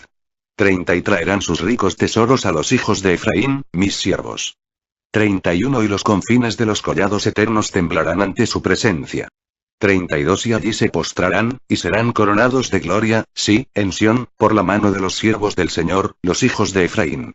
30. Y traerán sus ricos tesoros a los hijos de Efraín, mis siervos. 31. Y los confines de los collados eternos temblarán ante su presencia. 32. Y allí se postrarán, y serán coronados de gloria, sí, en Sión, por la mano de los siervos del Señor, los hijos de Efraín.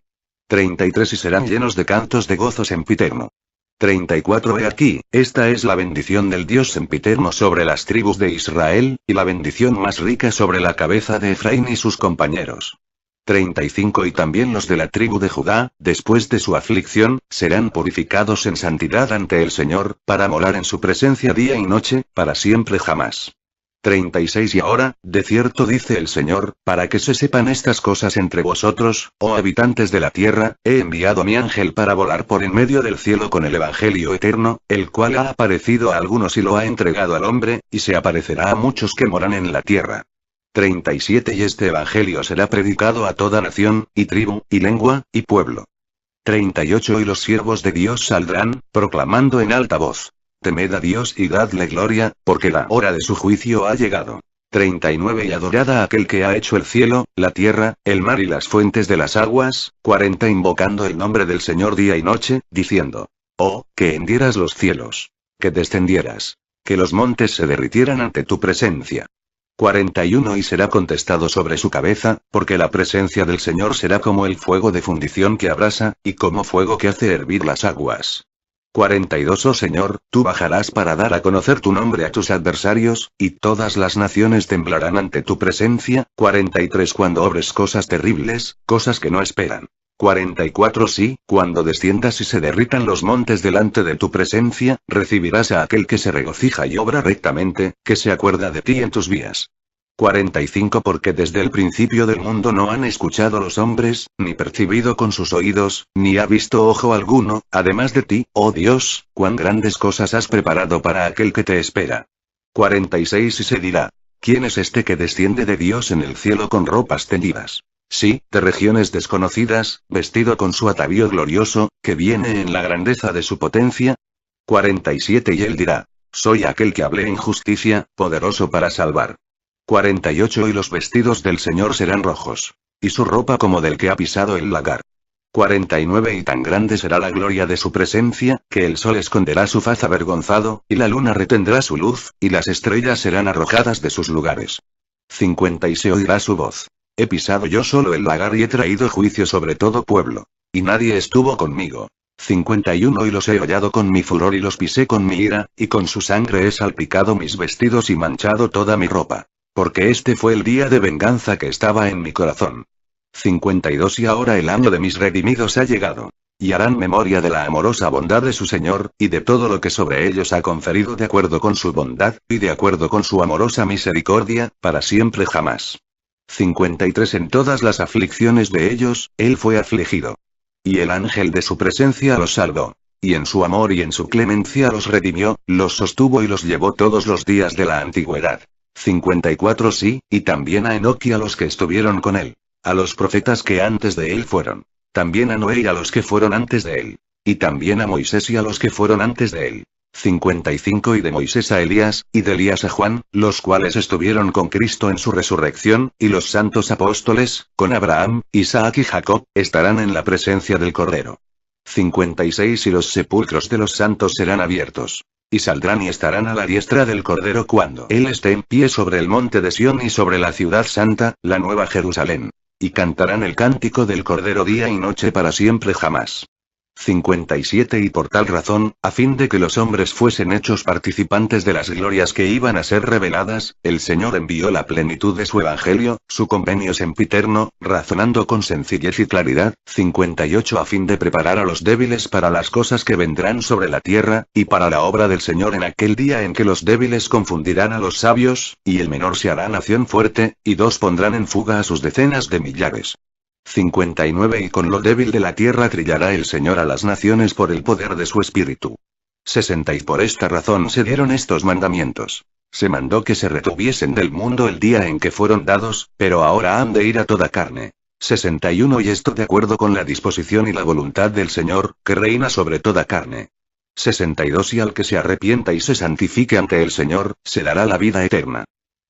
33. Y serán llenos de cantos de gozo sempiterno. 34. He aquí, esta es la bendición del Dios sempiterno sobre las tribus de Israel, y la bendición más rica sobre la cabeza de Efraín y sus compañeros. 35. Y también los de la tribu de Judá, después de su aflicción, serán purificados en santidad ante el Señor, para morar en su presencia día y noche, para siempre jamás. 36. Y ahora, de cierto dice el Señor, para que se sepan estas cosas entre vosotros, oh habitantes de la tierra, he enviado a mi ángel para volar por en medio del cielo con el Evangelio eterno, el cual ha aparecido a algunos y lo ha entregado al hombre, y se aparecerá a muchos que moran en la tierra. 37. Y este Evangelio será predicado a toda nación, y tribu, y lengua, y pueblo. 38. Y los siervos de Dios saldrán, proclamando en alta voz: temed a Dios y dadle gloria, porque la hora de su juicio ha llegado. 39. Y adorad a aquel que ha hecho el cielo, la tierra, el mar y las fuentes de las aguas. 40. Invocando el nombre del Señor día y noche, diciendo: oh, que hendieras los cielos, que descendieras, que los montes se derritieran ante tu presencia. 41. Y será contestado sobre su cabeza, porque la presencia del Señor será como el fuego de fundición que abrasa, y como fuego que hace hervir las aguas. 42. Oh Señor, tú bajarás para dar a conocer tu nombre a tus adversarios, y todas las naciones temblarán ante tu presencia. 43. Cuando obres cosas terribles, cosas que no esperan. 44. Sí, cuando desciendas y se derritan los montes delante de tu presencia, recibirás a aquel que se regocija y obra rectamente, que se acuerda de ti en tus vías. 45 Porque desde el principio del mundo no han escuchado los hombres, ni percibido con sus oídos, ni ha visto ojo alguno, además de ti, oh Dios, cuán grandes cosas has preparado para aquel que te espera. 46 Y se dirá: ¿quién es este que desciende de Dios en el cielo con ropas teñidas? Sí, de regiones desconocidas, vestido con su atavío glorioso, que viene en la grandeza de su potencia. 47 Y él dirá: soy aquel que hablé en justicia, poderoso para salvar. 48 Y los vestidos del Señor serán rojos. Y su ropa como del que ha pisado el lagar. 49 Y tan grande será la gloria de su presencia, que el sol esconderá su faz avergonzado, y la luna retendrá su luz, y las estrellas serán arrojadas de sus lugares. 50 Y se oirá su voz: he pisado yo solo el lagar y he traído juicio sobre todo pueblo. Y nadie estuvo conmigo. 51 Y los he hollado con mi furor y los pisé con mi ira, y con su sangre he salpicado mis vestidos y manchado toda mi ropa. Porque este fue el día de venganza que estaba en mi corazón. 52 Y ahora el año de mis redimidos ha llegado. Y harán memoria de la amorosa bondad de su Señor, y de todo lo que sobre ellos ha conferido de acuerdo con su bondad, y de acuerdo con su amorosa misericordia, para siempre jamás. 53 En todas las aflicciones de ellos, él fue afligido. Y el ángel de su presencia los salvó. Y en su amor y en su clemencia los redimió, los sostuvo y los llevó todos los días de la antigüedad. 54 Sí, y también a Enoc y a los que estuvieron con él. A los profetas que antes de él fueron. También a Noé y a los que fueron antes de él. Y también a Moisés y a los que fueron antes de él. 55 Y de Moisés a Elías, y de Elías a Juan, los cuales estuvieron con Cristo en su resurrección, y los santos apóstoles, con Abraham, Isaac y Jacob, estarán en la presencia del Cordero. 56 Y los sepulcros de los santos serán abiertos. Y saldrán y estarán a la diestra del Cordero cuando él esté en pie sobre el monte de Sión y sobre la ciudad santa, la nueva Jerusalén. Y cantarán el cántico del Cordero día y noche para siempre jamás. 57 Y por tal razón, a fin de que los hombres fuesen hechos participantes de las glorias que iban a ser reveladas, el Señor envió la plenitud de su evangelio, su convenio sempiterno, razonando con sencillez y claridad. 58 A fin de preparar a los débiles para las cosas que vendrán sobre la tierra, y para la obra del Señor en aquel día en que los débiles confundirán a los sabios, y el menor se hará nación fuerte, y dos pondrán en fuga a sus decenas de millares. 59 Y con lo débil de la tierra trillará el Señor a las naciones por el poder de su espíritu. 60 Y por esta razón se dieron estos mandamientos. Se mandó que se retuviesen del mundo el día en que fueron dados, pero ahora han de ir a toda carne. 61 Y esto de acuerdo con la disposición y la voluntad del Señor, que reina sobre toda carne. 62 Y al que se arrepienta y se santifique ante el Señor, se dará la vida eterna.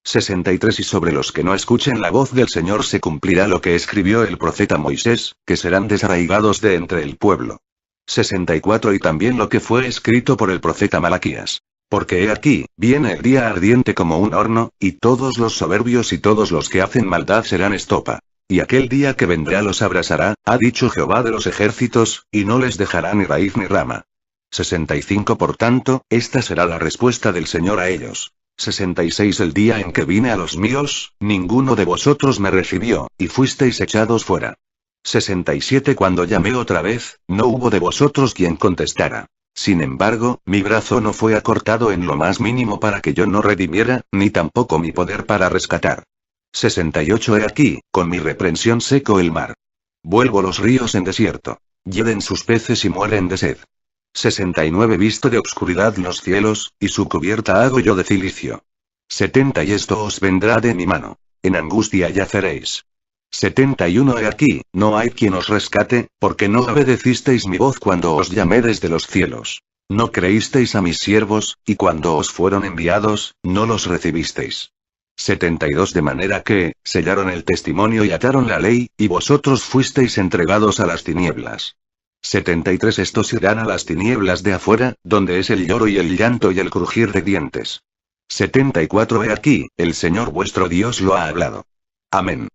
63 Y sobre los que no escuchen la voz del Señor se cumplirá lo que escribió el profeta Moisés, que serán desarraigados de entre el pueblo. 64 Y también lo que fue escrito por el profeta Malaquías. Porque he aquí, viene el día ardiente como un horno, y todos los soberbios y todos los que hacen maldad serán estopa. Y aquel día que vendrá los abrasará, ha dicho Jehová de los ejércitos, y no les dejará ni raíz ni rama. 65 Por tanto, esta será la respuesta del Señor a ellos. 66 El día en que vine a los míos, ninguno de vosotros me recibió, y fuisteis echados fuera. 67 Cuando llamé otra vez, no hubo de vosotros quien contestara. Sin embargo, mi brazo no fue acortado en lo más mínimo para que yo no redimiera, ni tampoco mi poder para rescatar. 68 He aquí, con mi reprensión seco el mar. Vuelvo los ríos en desierto. Hieden sus peces y mueren de sed. 69 Visto de obscuridad los cielos, y su cubierta hago yo de cilicio. 70 Y esto os vendrá de mi mano. En angustia yaceréis. 71 He aquí, no hay quien os rescate, porque no obedecisteis mi voz cuando os llamé desde los cielos. No creísteis a mis siervos, y cuando os fueron enviados, no los recibisteis. 72 De manera que, sellaron el testimonio y ataron la ley, y vosotros fuisteis entregados a las tinieblas. 73 Estos irán a las tinieblas de afuera, donde es el lloro y el llanto y el crujir de dientes. 74 He aquí, el Señor vuestro Dios lo ha hablado. Amén.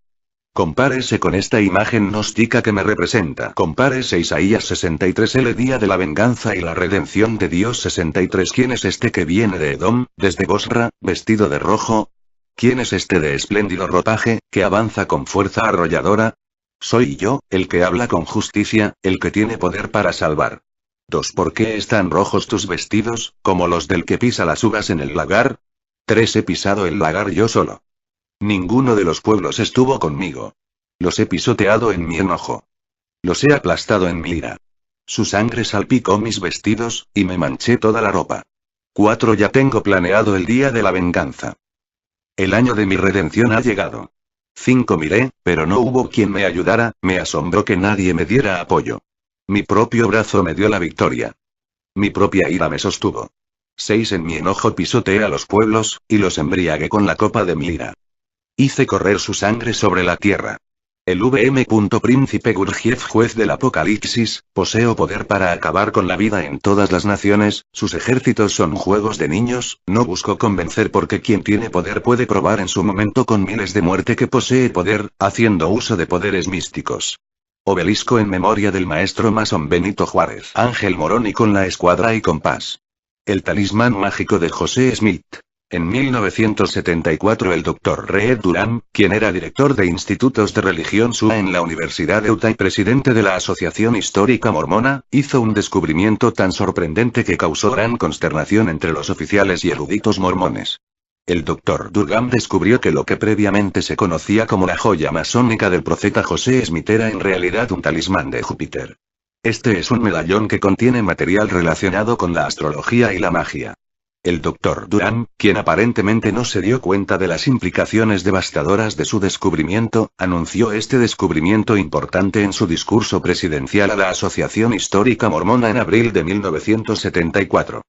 Compárese con esta imagen gnóstica que me representa. Compárese Isaías 63 El día de la venganza y la redención de Dios 63 ¿Quién es este que viene de Edom, desde Bosra, vestido de rojo? ¿Quién es este de espléndido ropaje, que avanza con fuerza arrolladora? Soy yo, el que habla con justicia, el que tiene poder para salvar. 2 ¿Por qué están rojos tus vestidos, como los del que pisa las uvas en el lagar? 3 He pisado el lagar yo solo. Ninguno de los pueblos estuvo conmigo. Los he pisoteado en mi enojo. Los he aplastado en mi ira. Su sangre salpicó mis vestidos, y me manché toda la ropa. 4. Ya tengo planeado el día de la venganza. El año de mi redención ha llegado. 5. Miré, pero no hubo quien me ayudara, me asombró que nadie me diera apoyo. Mi propio brazo me dio la victoria. Mi propia ira me sostuvo. 6. En mi enojo pisoteé a los pueblos, y los embriagué con la copa de mi ira. Hice correr su sangre sobre la tierra. El VM. Príncipe Gurdjieff, juez del Apocalipsis, poseo poder para acabar con la vida en todas las naciones, sus ejércitos son juegos de niños, no busco convencer porque quien tiene poder puede probar en su momento con miles de muerte que posee poder, haciendo uso de poderes místicos. Obelisco en memoria del maestro masón Benito Juárez. Ángel Morón y con la escuadra y compás. El talismán mágico de José Smith. En 1974 el Dr. Reed Durham, quien era director de Institutos de Religión SUA en la Universidad de Utah y presidente de la Asociación Histórica Mormona, hizo un descubrimiento tan sorprendente que causó gran consternación entre los oficiales y eruditos mormones. El Dr. Durham descubrió que lo que previamente se conocía como la joya masónica del profeta José Smith era en realidad un talismán de Júpiter. Este es un medallón que contiene material relacionado con la astrología y la magia. El Dr. Durham, quien aparentemente no se dio cuenta de las implicaciones devastadoras de su descubrimiento, anunció este descubrimiento importante en su discurso presidencial a la Asociación Histórica Mormona en abril de 1974.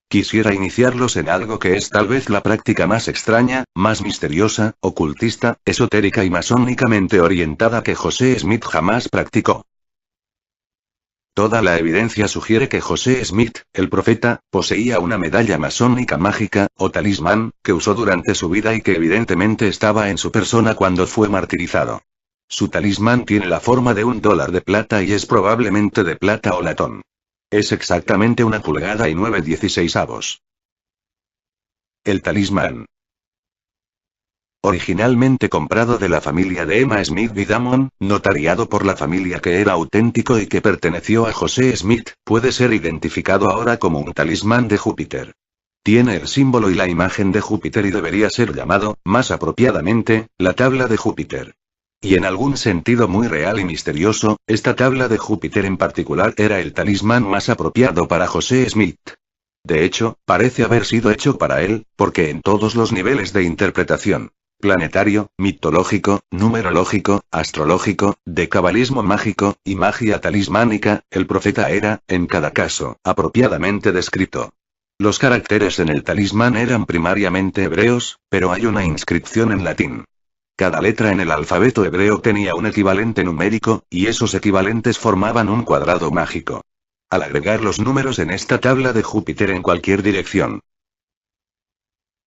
Quisiera iniciarlos en algo que es tal vez la práctica más extraña, más misteriosa, ocultista, esotérica y masónicamente orientada que José Smith jamás practicó. Toda la evidencia sugiere que José Smith, el profeta, poseía una medalla masónica mágica, o talismán, que usó durante su vida y que evidentemente estaba en su persona cuando fue martirizado. Su talismán tiene la forma de $1 de plata y es probablemente de plata o latón. Es exactamente 1 pulgada y 9/16. El talismán. Originalmente comprado de la familia de Emma Smith y Damon, notariado por la familia que era auténtico y que perteneció a José Smith, puede ser identificado ahora como un talismán de Júpiter. Tiene el símbolo y la imagen de Júpiter y debería ser llamado, más apropiadamente, la tabla de Júpiter. Y en algún sentido muy real y misterioso, esta tabla de Júpiter en particular era el talismán más apropiado para José Smith. De hecho, parece haber sido hecho para él, porque en todos los niveles de interpretación, planetario, mitológico, numerológico, astrológico, de cabalismo mágico, y magia talismánica, el profeta era, en cada caso, apropiadamente descrito. Los caracteres en el talismán eran primariamente hebreos, pero hay una inscripción en latín. Cada letra en el alfabeto hebreo tenía un equivalente numérico, y esos equivalentes formaban un cuadrado mágico. Al agregar los números en esta tabla de Júpiter en cualquier dirección,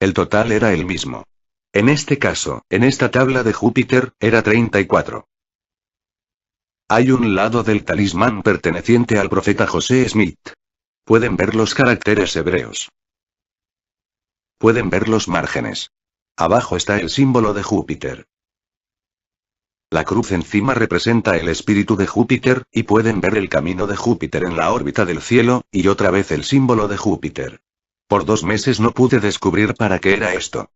el total era el mismo. En este caso, en esta tabla de Júpiter, era 34. Hay un lado del talismán perteneciente al profeta José Smith. Pueden ver los caracteres hebreos. Pueden ver los márgenes. Abajo está el símbolo de Júpiter. La cruz encima representa el espíritu de Júpiter, y pueden ver el camino de Júpiter en la órbita del cielo, y otra vez el símbolo de Júpiter. Por 2 meses no pude descubrir para qué era esto.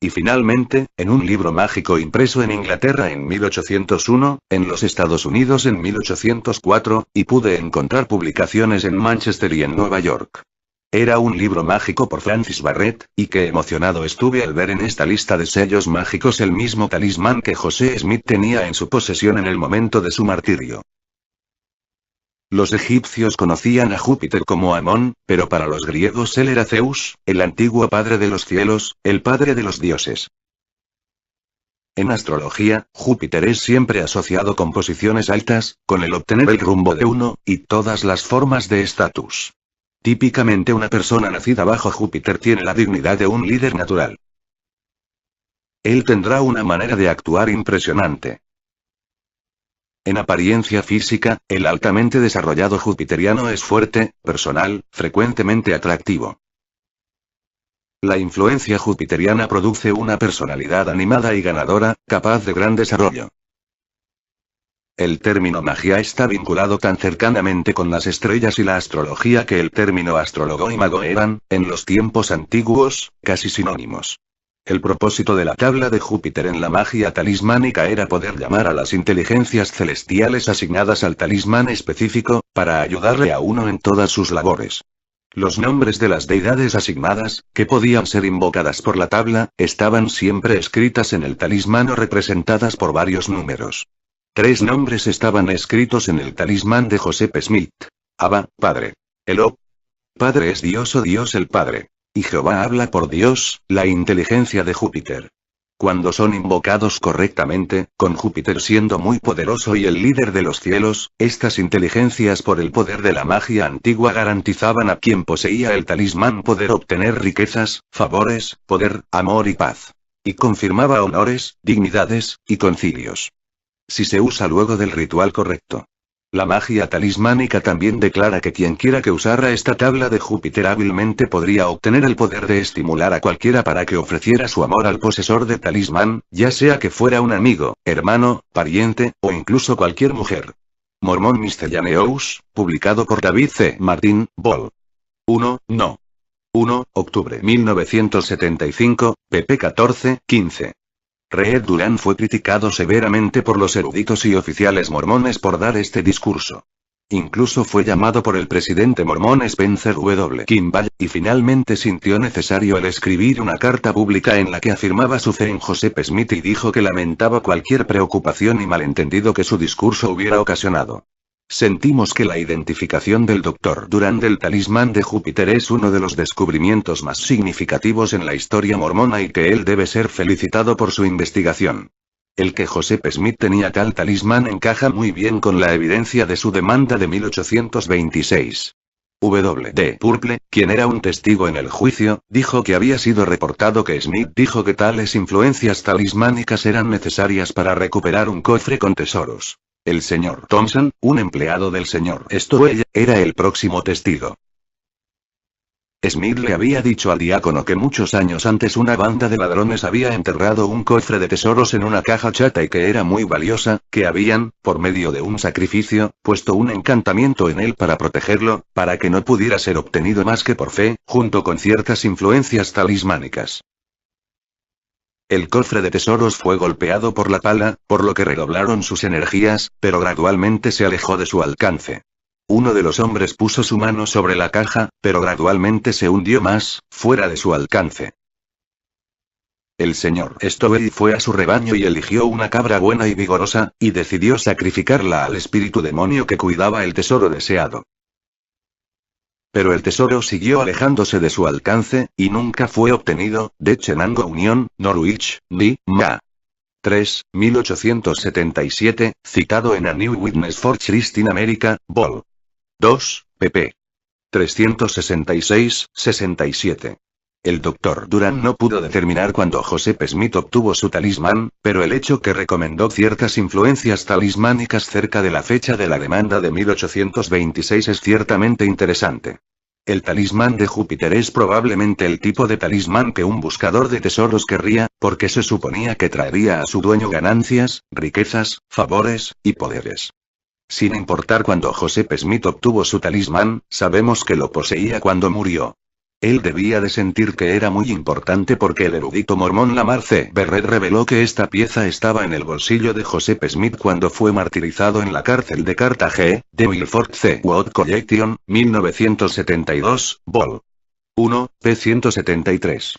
Y finalmente, en un libro mágico impreso en Inglaterra en 1801, en los Estados Unidos en 1804, y pude encontrar publicaciones en Manchester y en Nueva York. Era un libro mágico por Francis Barrett, y qué emocionado estuve al ver en esta lista de sellos mágicos el mismo talismán que José Smith tenía en su posesión en el momento de su martirio. Los egipcios conocían a Júpiter como Amón, pero para los griegos él era Zeus, el antiguo padre de los cielos, el padre de los dioses. En astrología, Júpiter es siempre asociado con posiciones altas, con el obtener el rumbo de uno, y todas las formas de estatus. Típicamente una persona nacida bajo Júpiter tiene la dignidad de un líder natural. Él tendrá una manera de actuar impresionante. En apariencia física, el altamente desarrollado jupiteriano es fuerte, personal, frecuentemente atractivo. La influencia jupiteriana produce una personalidad animada y ganadora, capaz de gran desarrollo. El término magia está vinculado tan cercanamente con las estrellas y la astrología que el término astrólogo y mago eran, en los tiempos antiguos, casi sinónimos. El propósito de la tabla de Júpiter en la magia talismánica era poder llamar a las inteligencias celestiales asignadas al talismán específico, para ayudarle a uno en todas sus labores. Los nombres de las deidades asignadas, que podían ser invocadas por la tabla, estaban siempre escritas en el talismán o representadas por varios números. 3 nombres estaban escritos en el talismán de Joseph Smith. Abba, Padre. Elo. Padre es Dios o Dios el Padre. Y Jehová habla por Dios, la inteligencia de Júpiter. Cuando son invocados correctamente, con Júpiter siendo muy poderoso y el líder de los cielos, estas inteligencias por el poder de la magia antigua garantizaban a quien poseía el talismán poder obtener riquezas, favores, poder, amor y paz. Y confirmaba honores, dignidades, y concilios. Si se usa luego del ritual correcto. La magia talismánica también declara que quien quiera que usara esta tabla de Júpiter hábilmente podría obtener el poder de estimular a cualquiera para que ofreciera su amor al posesor de talismán, ya sea que fuera un amigo, hermano, pariente, o incluso cualquier mujer. Mormon Miscellaneous, publicado por David C. Martin, Vol. 1, No. 1, octubre 1975, pp 14-15. Reed Durán fue criticado severamente por los eruditos y oficiales mormones por dar este discurso. Incluso fue llamado por el presidente mormón Spencer W. Kimball, y finalmente sintió necesario el escribir una carta pública en la que afirmaba su fe en Joseph Smith y dijo que lamentaba cualquier preocupación y malentendido que su discurso hubiera ocasionado. Sentimos que la identificación del Dr. Durán del talismán de Júpiter es uno de los descubrimientos más significativos en la historia mormona y que él debe ser felicitado por su investigación. El que Joseph Smith tenía tal talismán encaja muy bien con la evidencia de su demanda de 1826. W. D. Purple, quien era un testigo en el juicio, dijo que había sido reportado que Smith dijo que tales influencias talismánicas eran necesarias para recuperar un cofre con tesoros. El señor Thompson, un empleado del señor Stowell, era el próximo testigo. Smith le había dicho al diácono que muchos años antes una banda de ladrones había enterrado un cofre de tesoros en una caja chata y que era muy valiosa, que habían, por medio de un sacrificio, puesto un encantamiento en él para protegerlo, para que no pudiera ser obtenido más que por fe, junto con ciertas influencias talismánicas. El cofre de tesoros fue golpeado por la pala, por lo que redoblaron sus energías, pero gradualmente se alejó de su alcance. Uno de los hombres puso su mano sobre la caja, pero gradualmente se hundió más, fuera de su alcance. El señor Stowell fue a su rebaño y eligió una cabra buena y vigorosa, y decidió sacrificarla al espíritu demonio que cuidaba el tesoro deseado. Pero el tesoro siguió alejándose de su alcance, y nunca fue obtenido, de Chenango Union, Norwich, Ma. 3, 1877, citado en A New Witness for Christian America, Vol. 2, pp. 366-67. El Dr. Durán no pudo determinar cuándo Joseph Smith obtuvo su talismán, pero el hecho que recomendó ciertas influencias talismánicas cerca de la fecha de la demanda de 1826 es ciertamente interesante. El talismán de Júpiter es probablemente el tipo de talismán que un buscador de tesoros querría, porque se suponía que traería a su dueño ganancias, riquezas, favores, y poderes. Sin importar cuándo Joseph Smith obtuvo su talismán, sabemos que lo poseía cuando murió. Él debía de sentir que era muy importante porque el erudito mormón Lamar C. Berret reveló que esta pieza estaba en el bolsillo de Joseph Smith cuando fue martirizado en la cárcel de Carthage, de Milford C. Watt Collection, 1972, Vol. 1, p. 173.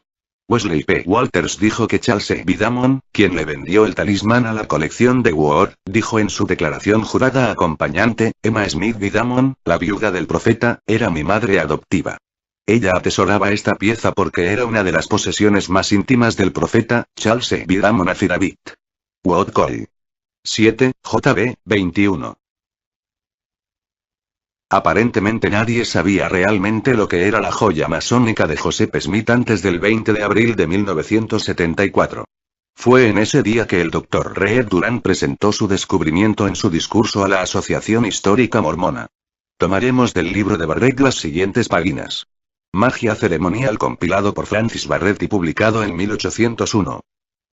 Wesley P. Walters dijo que Charles E. Bidamon, quien le vendió el talismán a la colección de Ward, dijo en su declaración jurada acompañante, Emma Smith Bidamon, la viuda del profeta, era mi madre adoptiva. Ella atesoraba esta pieza porque era una de las posesiones más íntimas del profeta, Charles E. Bidamon Affidavit. Watt Col. 7, JB, 21. Aparentemente nadie sabía realmente lo que era la joya masónica de Joseph Smith antes del 20 de abril de 1974. Fue en ese día que el Dr. Reed Durán presentó su descubrimiento en su discurso a la Asociación Histórica Mormona. Tomaremos del libro de Barrett las siguientes páginas. Magia ceremonial compilado por Francis Barrett y publicado en 1801.